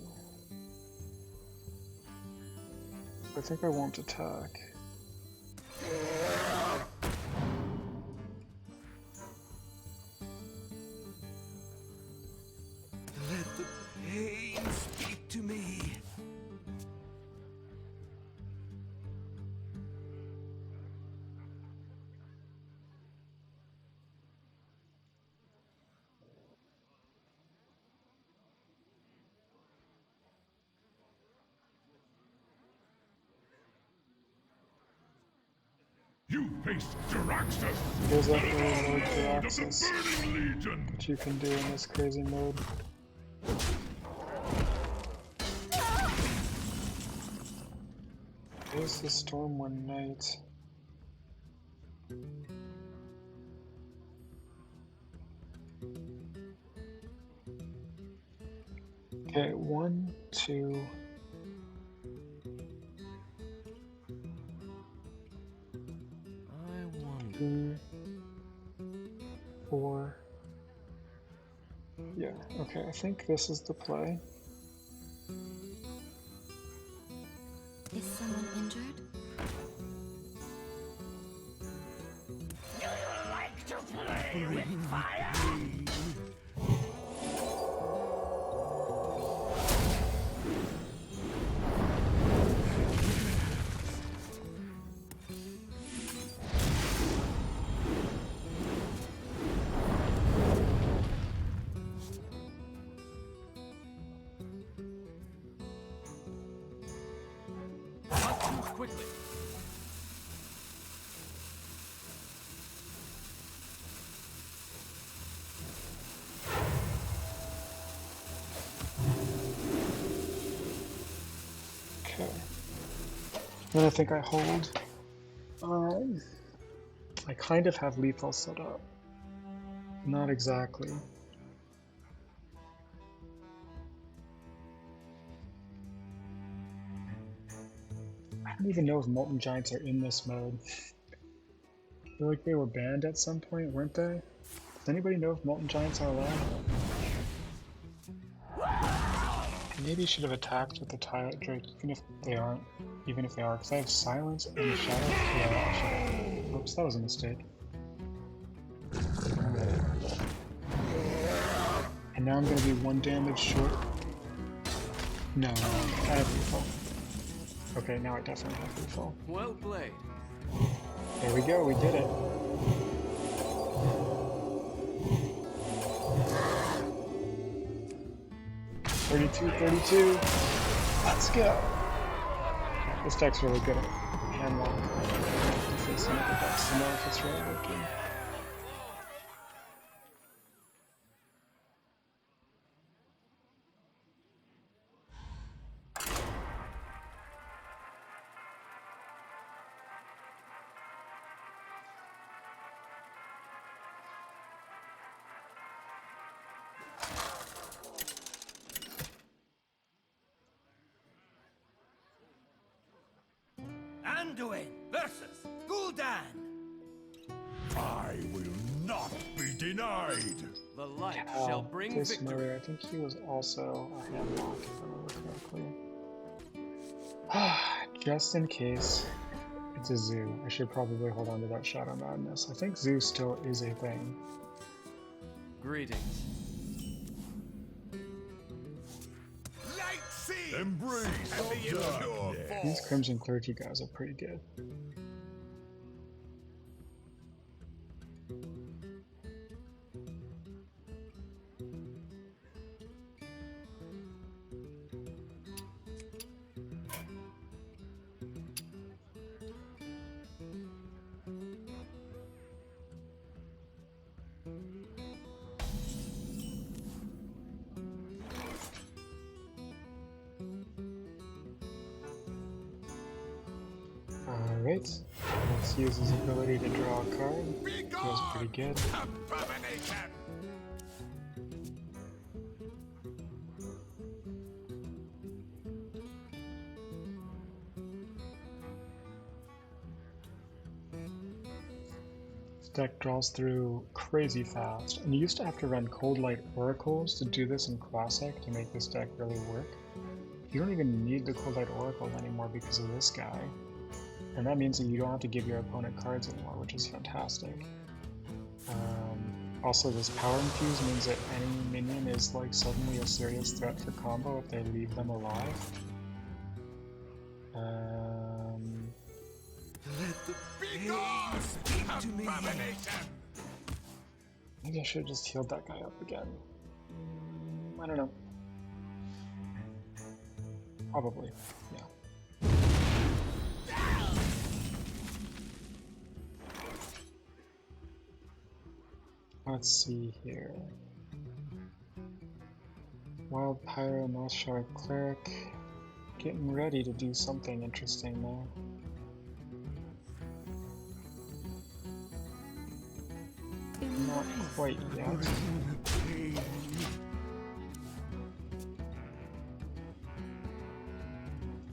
I think I won't attack. Let the pain speak to me. You face Jaraxxus! There's that really Lord Jaraxxus Burning Legion! that you can do in this crazy mode. Where's the Stormwind Knight? Okay, 1, 2. I wonder. 3, 4. Yeah, okay, I think this is the play. Is someone injured? Do you like to play with fire? quickly. Okay. Then I think I hold. I kind of have lethal set up. Not exactly. I don't even know if Molten Giants are in this mode. I feel like they were banned at some point, weren't they? Does anybody know if Molten Giants are allowed? Maybe should have attacked with the Tyrant Drake, even if they aren't. Even if they are, because I have Silence and Shadow. Yeah, I should have. Oops, that was a mistake. And now I'm going to be 1 damage short. No, I have lethal. Okay, now I definitely have lethal. Well played. There we go, we did it. $32. Let's go. This deck's really good at Handlock. If they some other decks to know if it's really working. Anduin versus Gul'dan. I will not be denied. The light shall bring This victory. Murray, I think he was also a Handlock, if I remember correctly. Just in case it's a zoo, I should probably hold on to that Shadow Madness. I think zoo still is a thing. Greetings. Light sea. Embrace of darkness. These Crimson Clergy guys are pretty good. Alright, let's use his ability to draw a card. Feels pretty good. Abomination. This deck draws through crazy fast, and you used to have to run Cold Light Oracles to do this in Classic to make this deck really work. You don't even need the Cold Light Oracle anymore because of this guy. And that means that you don't have to give your opponent cards anymore, which is fantastic. Also, this Power Infuse means that any minion is like suddenly a serious threat for combo if they leave them alive. Let the pain speak to me. Maybe I should have just healed that guy up again. I don't know. Probably, yeah. Let's see here. Wild Pyro, North Shard Cleric. Getting ready to do something interesting now. Not quite yet.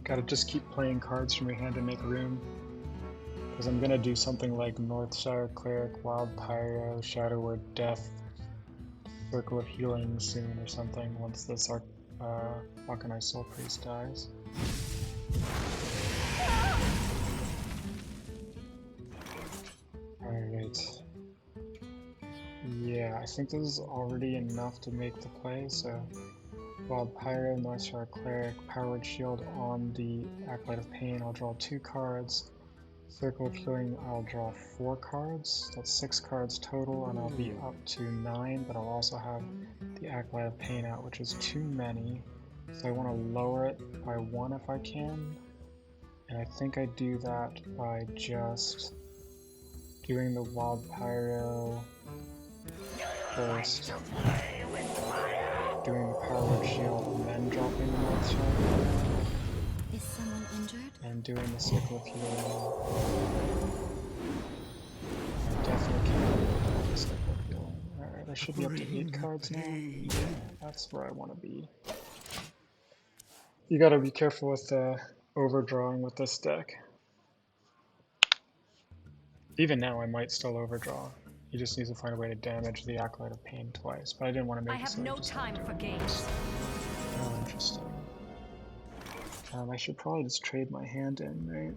Gotta just keep playing cards from your hand to make room. Because I'm gonna do something like Northshire Cleric, Wild Pyro, Shadow Word, Death, Circle of Healing soon or something once this Arcanized Soul Priest dies. Alright. Yeah, I think this is already enough to make the play, so Wild Pyro, Northshire Cleric, Powered Shield on the Acolyte of Pain, I'll draw 2 cards. Circle of Healing, I'll draw 4 cards. That's 6 cards total, and I'll be up to 9, but I'll also have the Acolyte of Pain out, which is too many. So I want to lower it by 1 if I can. And I think I do that by just doing the Wild Pyro first, doing the Powered Shield, and then dropping the North Shot, Is someone injured? and doing the Sickle of Healing. I definitely can't do the Sickle of Healing. Alright, I should be up to 8 cards now. Yeah, that's where I want to be. You gotta be careful with overdrawing with this deck. Even now, I might still overdraw. He just needs to find a way to damage the Acolyte of Pain twice, but I didn't want to make I it have so I no just time had to. for games. Oh, interesting. I should probably just trade my hand in, right?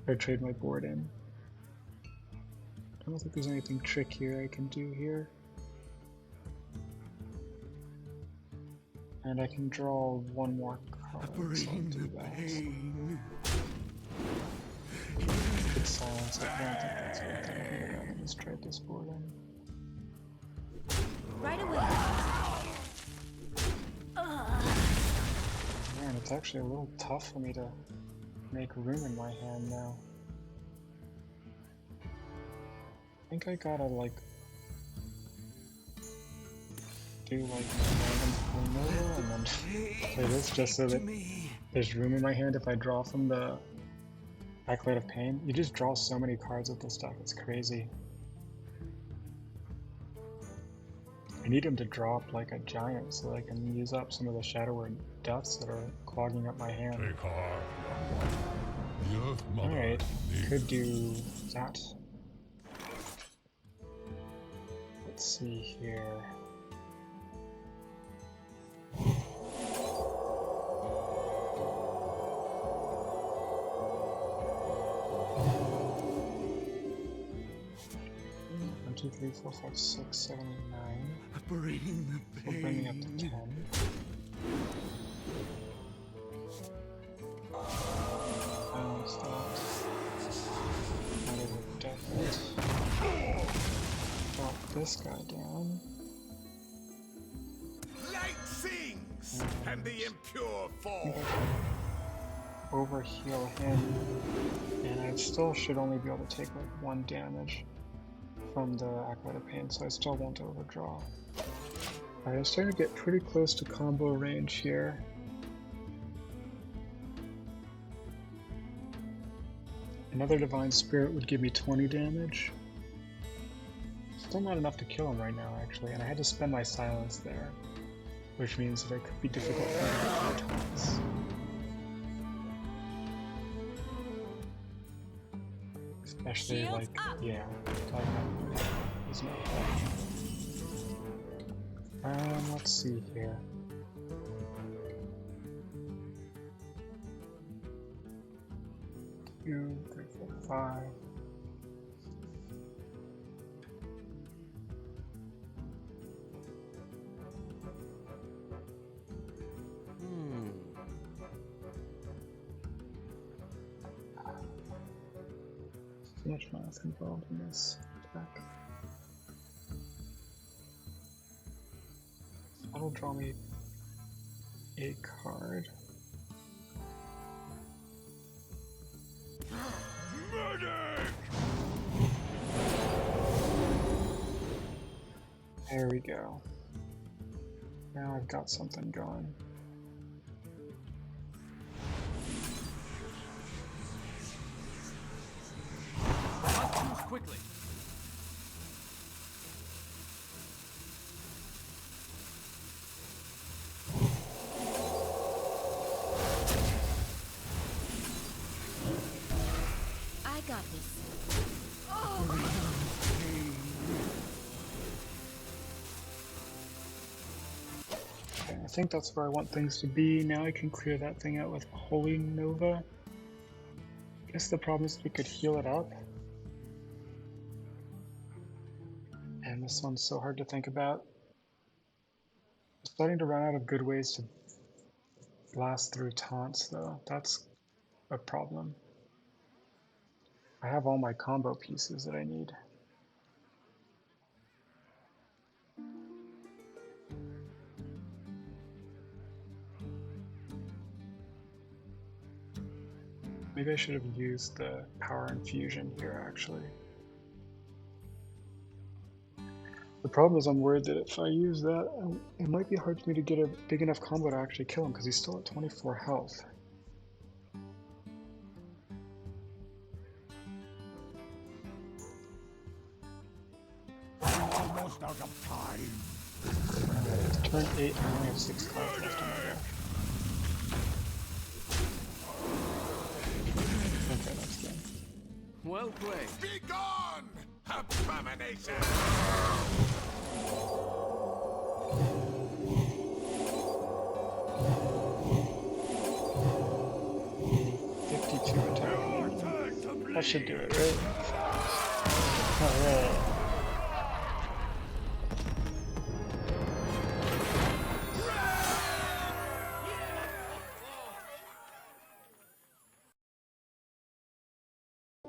Or trade my board in. I don't think there's anything trickier I can do here. And I can draw one more card, so I'll Bring do the that. pain. Could silence it, but I don't think that's worth it. I can just trade this board in. Right away. Man, it's actually a little tough for me to make room in my hand now. I think I gotta like do like random removal and then play this just so that there's room in my hand if I draw from the Acolyte of Pain. You just draw so many cards with this deck, it's crazy. I need him to drop like a giant so that I can use up some of the Shadow Word Deaths that are clogging up my hand. Take heart, young one. The Earth Mother Alright, needs could do that. Let's see here. One, two, three, four, five, six, 7, 8, 9. Bring the We'll bring me up to pain. 10. Balance that. Another with Deathlot. Drop this guy down. Light sings, and the impure I fall. think I can overheal him, and I still should only be able to take like 1 damage from the Acolyte of Pain, so I still won't overdraw. Alright, I'm starting to get pretty close to combo range here. Another Divine Spirit would give me 20 damage. Still not enough to kill him right now, actually, and I had to spend my silence there, which means that it could be difficult for me to get my taunts. Especially Shields like, up. yeah, he's not bad. Let's see here. Two, three, four, five. So much math involved in this deck. That'll draw me a card. There we go. Now I've got something going. Choose quickly. I got this. Okay, I think that's where I want things to be. Now I can clear that thing out with Holy Nova. I guess the problem is we could heal it up. And this one's so hard to think about. I'm starting to run out of good ways to blast through taunts, though. That's a problem. I have all my combo pieces that I need. Maybe I should have used the power infusion here actually. The problem is I'm worried that if I use that, it might be hard for me to get a big enough combo to actually kill him because he's still at 24 health. Almost out of time. Turn 8 and I only have 6 cards left on my deck. Okay, that's game. Well played. Be gone, abomination! 52 attack. That should do it, right? Alright.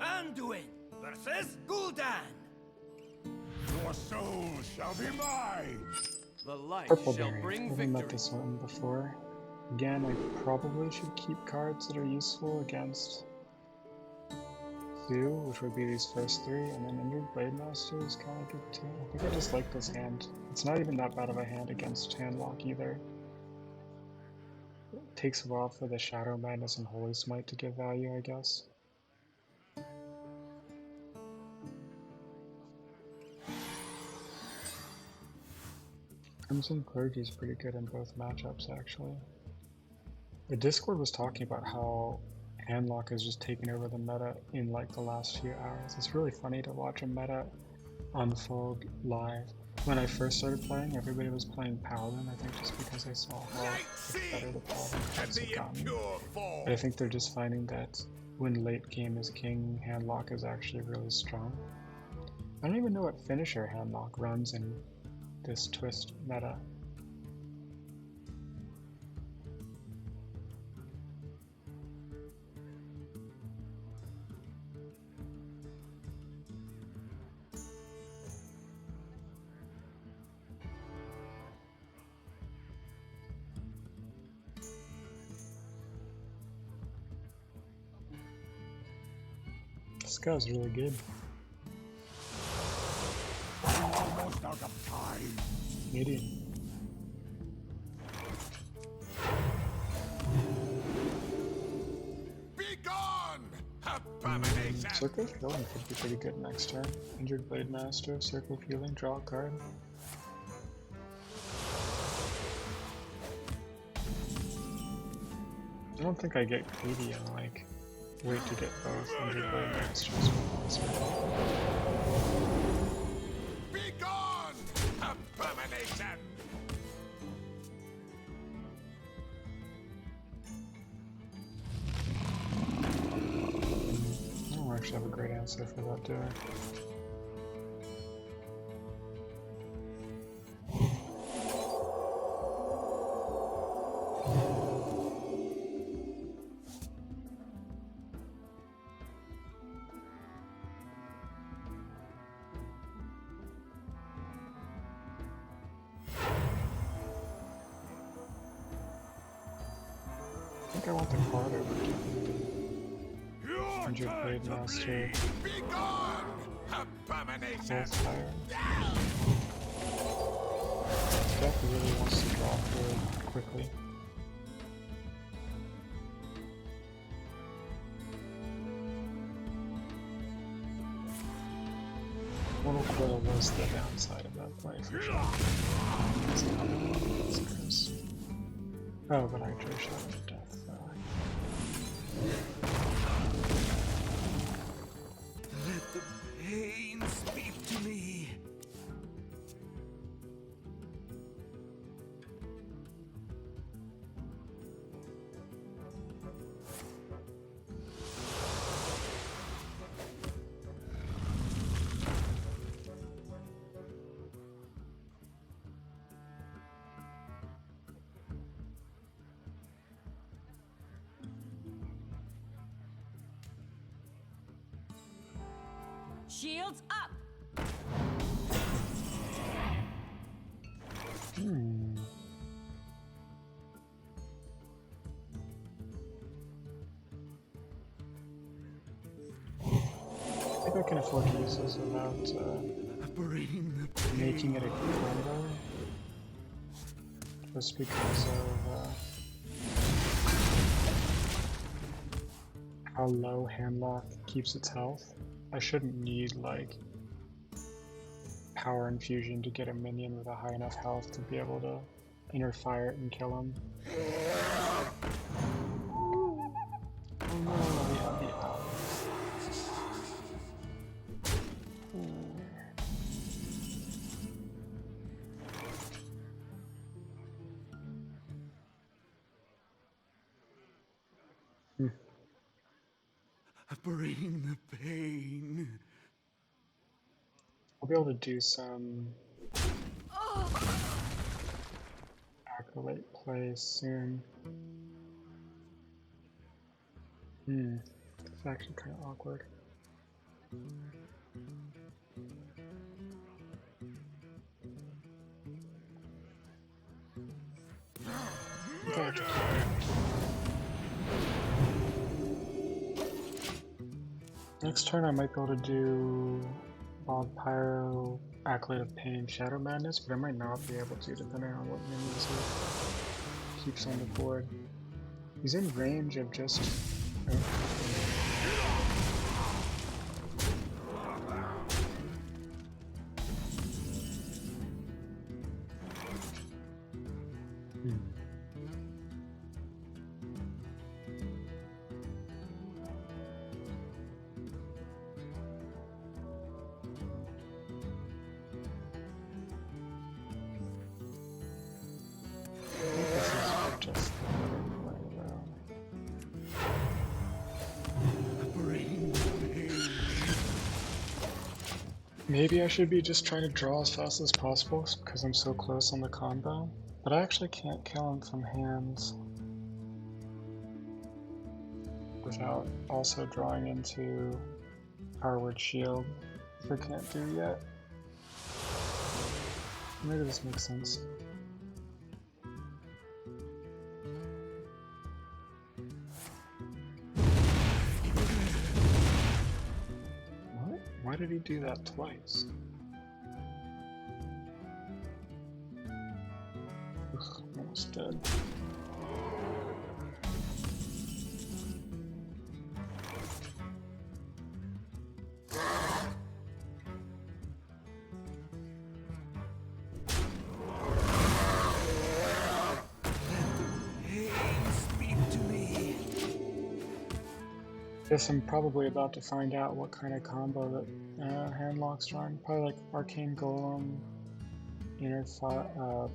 Anduin versus Gul'dan. Your soul shall be mine! The light shall Purpleberry. bring Haven't met victory. this one before. Again, I probably should keep cards that are useful against 2, which would be these first 3, and then Injured Blade Master is kind of good too. I think I just like this hand. It's not even that bad of a hand against Handlock either. It takes a while for the Shadow Madness and Holy Smite to give value, I guess. Crimson Clergy is pretty good in both matchups, actually. The Discord was talking about how Handlock has just taken over the meta in like the last few hours. It's really funny to watch a meta unfold live. When I first started playing, everybody was playing Paladin, I think just because I saw how much better the Paladin cards had gotten. But I think they're just finding that when late game is king, Handlock is actually really strong. I don't even know what finisher Handlock runs in this twist meta. This guy's really good. Almost out of time. Medium. Be gone, abomination! Circle of Healing could be pretty good next turn. Injured Blade Master, Circle of Healing, draw a card. I don't think I get greedy and like wait to get both Injured Blade Masters once. Be gone, abomination! I don't actually have a great answer for that, do I? I think I want the card over Your Injured Blade turn to Master. bleed. Be gone, abomination! Fire. This deck really wants to draw really quickly. Mortal Coil was the downside of that play for sure. It's coming. It's gross. Oh, but I drew Shadow of Death. Let the pain speak to me. Shields up! can afford to use this without Bring the making it a combo. Just because of how low Handlock keeps its health. I shouldn't need like power infusion to get a minion with a high enough health to be able to inner fire it and kill him. Oh no, we have the owls. bring the pain. I'll be able to do some acolyte plays soon. It's actually kind of awkward. Okay. Next turn I might be able to do Bog Pyro, Acolyte of Pain, Shadow Madness, but I might not be able to depending on what minions he keeps on the board. He's in range of just... Maybe I should be just trying to draw as fast as possible because I'm so close on the combo, but I actually can't kill him from hands without also drawing into Power Shield, which I can't do yet. Maybe this makes sense. Why did he do that twice? Ugh, almost dead. Guess I'm probably about to find out what kind of combo that Handlock's drawing. Probably like Arcane Golem, Inner Fire,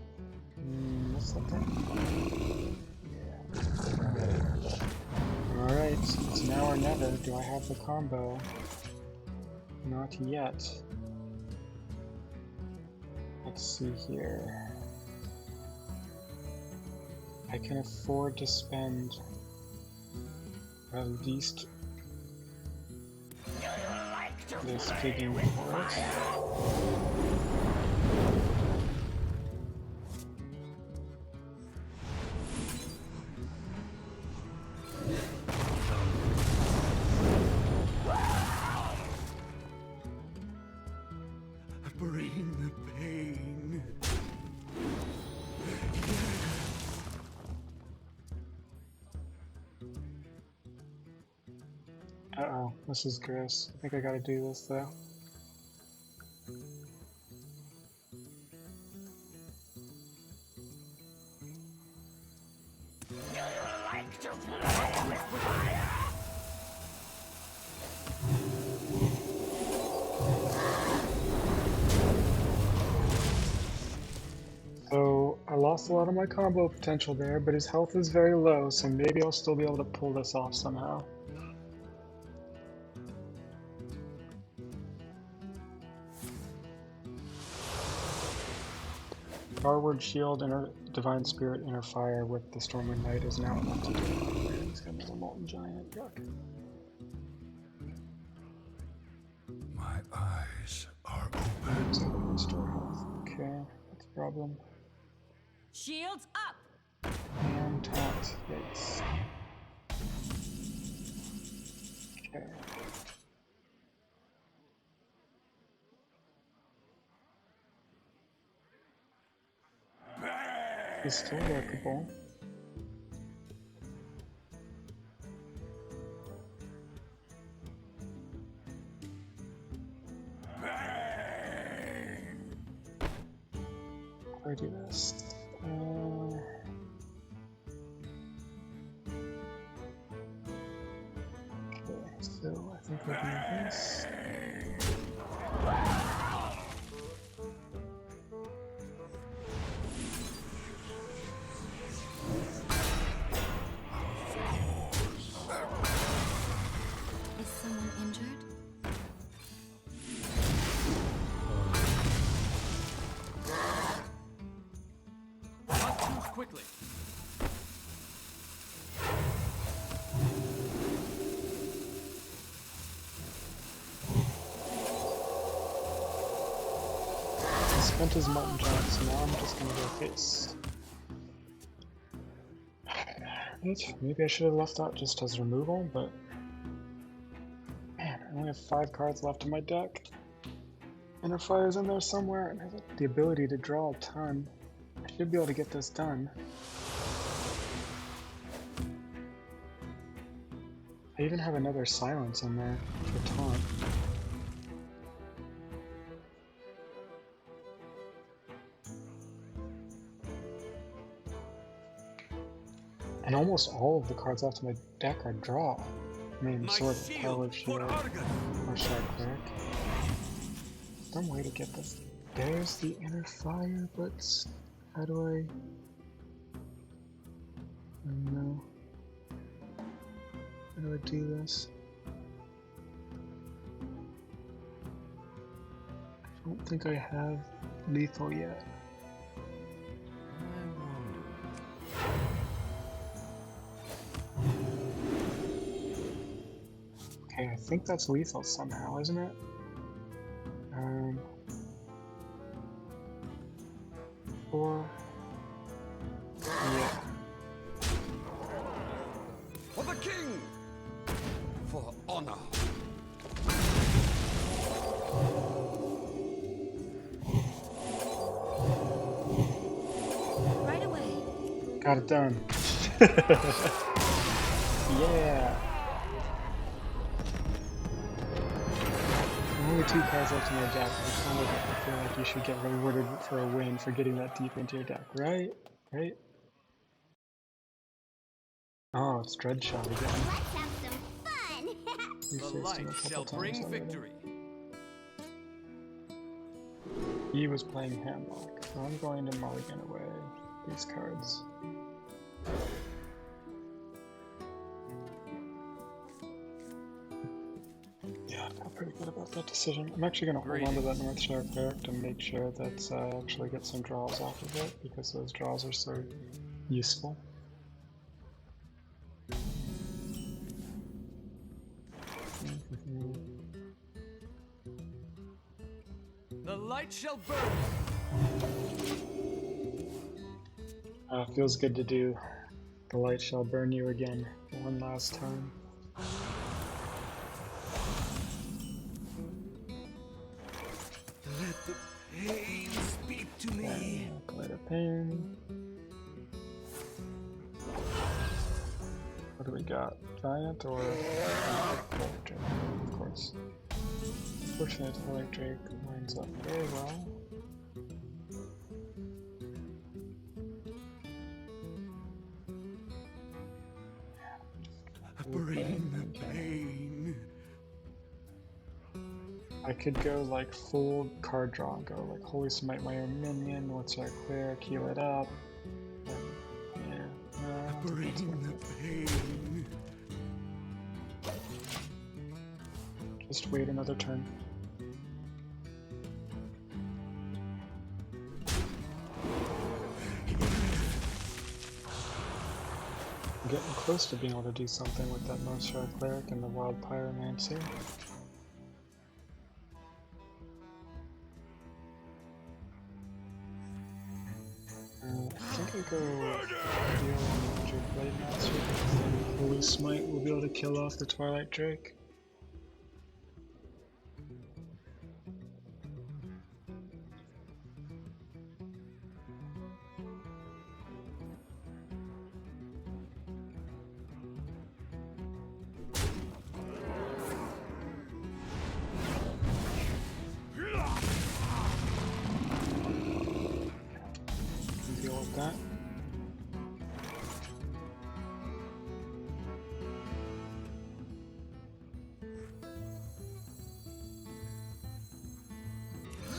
what's that thing? Yeah. Alright, it's now or never. Do I have the combo? Not yet. Let's see here. I can afford to spend at least this digging forest. Bring the pain. Uh-oh, this is gross. I think I gotta do this though. Like to play with fire? So, I lost a lot of my combo potential there, but his health is very low, so maybe I'll still be able to pull this off somehow. Starward Shield, Divine Spirit, Inner Fire with the Stormwind Knight is now enough to do it. He's got another Molten Giant. Yuck. My eyes are open. So we restore health. Okay, that's a problem. Shields up! And tapped. Yikes. Okay. is still workable. How do I do this? Okay, so I think I'll do this. Is someone injured? Not too quickly. He spent his mutton chop, so now I'm just gonna go face. Maybe I should have left that just as removal, but man, I only have 5 cards left in my deck. Inner Fire's in there somewhere, and I have the ability to draw a ton. I should be able to get this done. I even have another Silence in there for taunt. And almost all of the cards left in my deck are draw. I mean, sort of. Power of Shield, or Shard Cleric. Some way to get this. There's the Inner Fire, but how do I don't know. How do I do this? I don't think I have lethal yet. Okay, I think that's lethal somehow, isn't it? Or yeah. For the king! For honor! Right away. Got it done. Yeah. Only 2 cards left in your deck. I feel like you should get rewarded for a win for getting that deep into your deck, right? Right? Oh, it's Dreadshot again. Let's have some fun! We The faced him light a couple shall times bring already. victory. He was playing Handlock, so I'm going to mulligan away these cards. Yeah, I feel pretty good about that decision. I'm actually going to hold on to that North Shore Cleric to make sure that I actually get some draws off of it, because those draws are so useful. The light shall burn. Feels good to do The Light Shall Burn You again, one last time. Let the pain speak to me. Glitter Pain. What do we got? Giant or Twilight Drake? Of course. Unfortunately, Twilight Drake lines up very well. Bring the pain. I could go like full card draw and go like Holy Smite my own minion, what's our cleric, heal it up. Yeah, no, Bring the pain. just wait another turn. I'm getting close to being able to do something with that North Shore Cleric and the Wild Pyromancer. I think I go Deal and Magic Blade Master, because then Holy Smite will be able to kill off the Twilight Drake. hold that.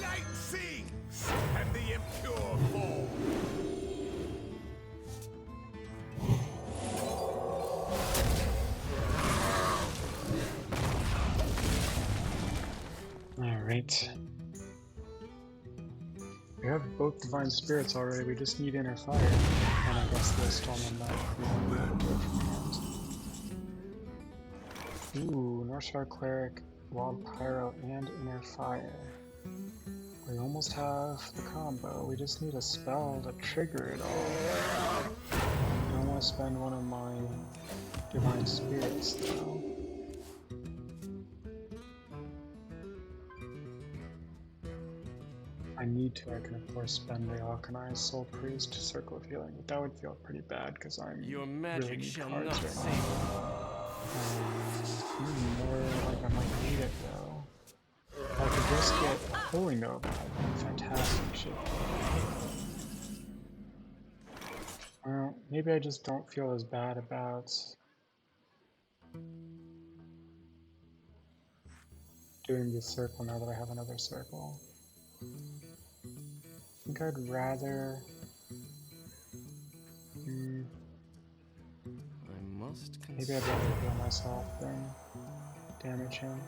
Light sings, and the impure fall. Alright. We have both Divine Spirits already, we just need Inner Fire. And I guess the Storm and Night. Ooh, Northstar Cleric, Wild Pyro, and Inner Fire. We almost have the combo, we just need a spell to trigger it all. I don't want to spend one of my Divine Spirits though. I need to, I can of course spend the Alkanized Soul Priest to Circle of Healing, but that would feel pretty bad because I'm Your really magic need shall cards not right save now. More like I might need it though. If I could just get Holy Nova, that'd be fantastic shit. Well, maybe I just don't feel as bad about doing this circle now that I have another circle. I think I'd rather... I must maybe I'd rather heal myself than damage him.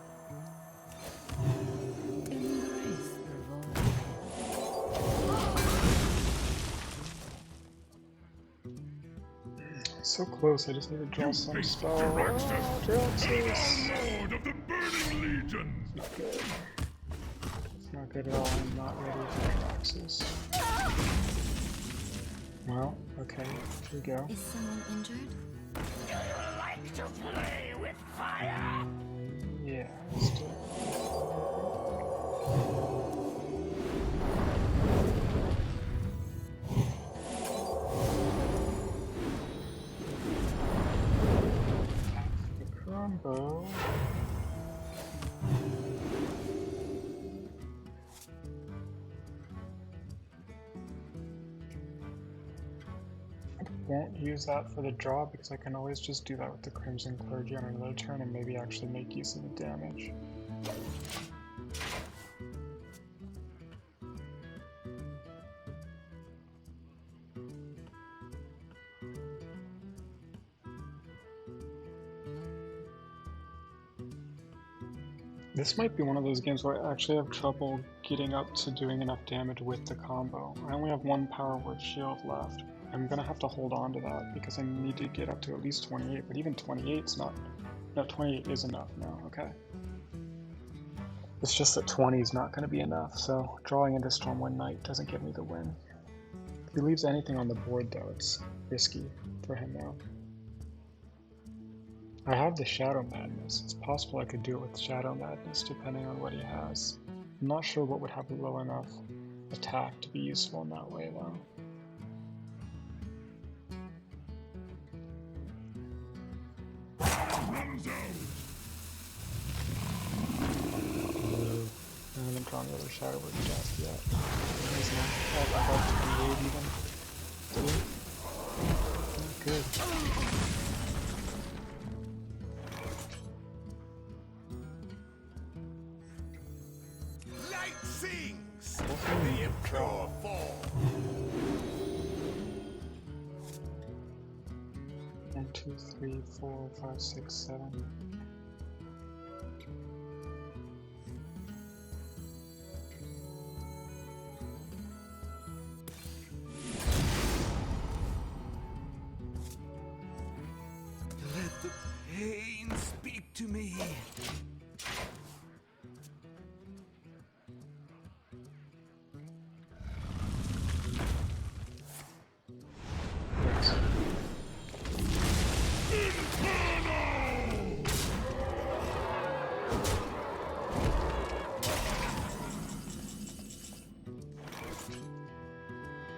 Embrace the void. So close, I just need to draw some Face spell. Tyraxus, Draxus! Lord of the Burning Legion! Not good. It's not good at all, I'm not ready for Draxus. Well, okay, here we go. Is someone injured? Do you like to play with fire? Yeah, let's do it. The combo. I won't use that for the draw because I can always just do that with the Crimson Clergy on another turn and maybe actually make use of the damage. This might be one of those games where I actually have trouble getting up to doing enough damage with the combo. I only have one Power Word Shield left. I'm gonna have to hold on to that because I need to get up to at least 28, but even 28's not... No, 28 is enough now, okay. It's just that 20 is not gonna be enough, so drawing into Stormwind Knight doesn't give me the win. If he leaves anything on the board though, it's risky for him now. I have the Shadow Madness. It's possible I could do it with Shadow Madness depending on what he has. I'm not sure what would have a low enough attack to be useful in that way though. Runs out! I haven't drawn the other Shadow Word just yet. He's not above 28 even. 2? Good. Light sings, and the impure fall. 1, 2, 3, 4, 5, 6, 7. Let the pain speak to me.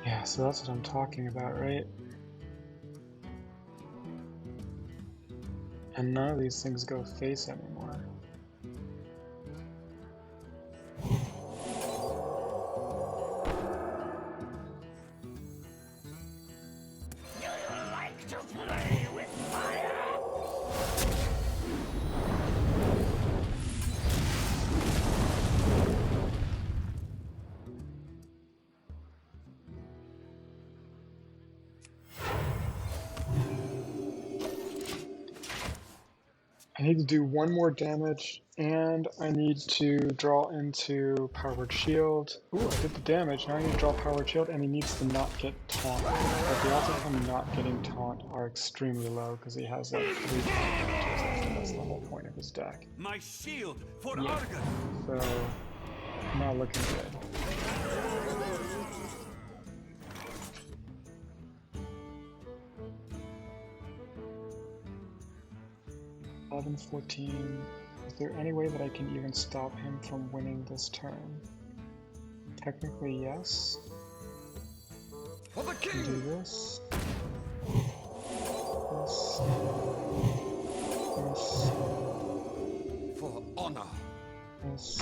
Yeah, so that's what I'm talking about, right? And none of these things go face anymore. need to do 1 more damage, and I need to draw into Powered Shield. Ooh, I did the damage. Now I need to draw Powered Shield, and he needs to not get taunt. But the odds of him not getting taunt are extremely low because he has like 3 taunt counters left, and that's the whole point of his deck. My shield for Yeah. Arcues. So, not looking good. Eleven, 14. Is there any way that I can even stop him from winning this turn? Technically, yes. For the Can do king. this. This. This. For honor. This.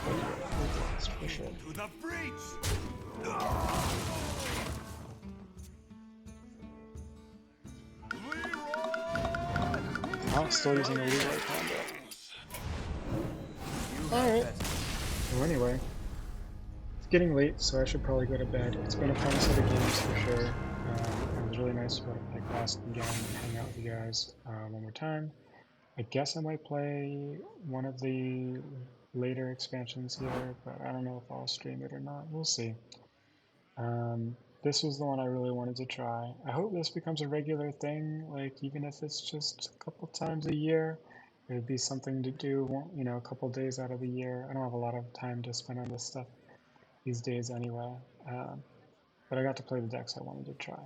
And this. For sure. To the breach. Oh, still using a leeway combo. Alright. So anyway, it's getting late, so I should probably go to bed. It's been a fun set of games for sure. It was really nice to be able to play Classic again and hang out with you guys one more time. I guess I might play one of the later expansions here, but I don't know if I'll stream it or not. We'll see. This was the one I really wanted to try. I hope this becomes a regular thing, like even if it's just a couple times a year, it would be something to do, you know, a couple days out of the year. I don't have a lot of time to spend on this stuff these days anyway, but I got to play the decks I wanted to try.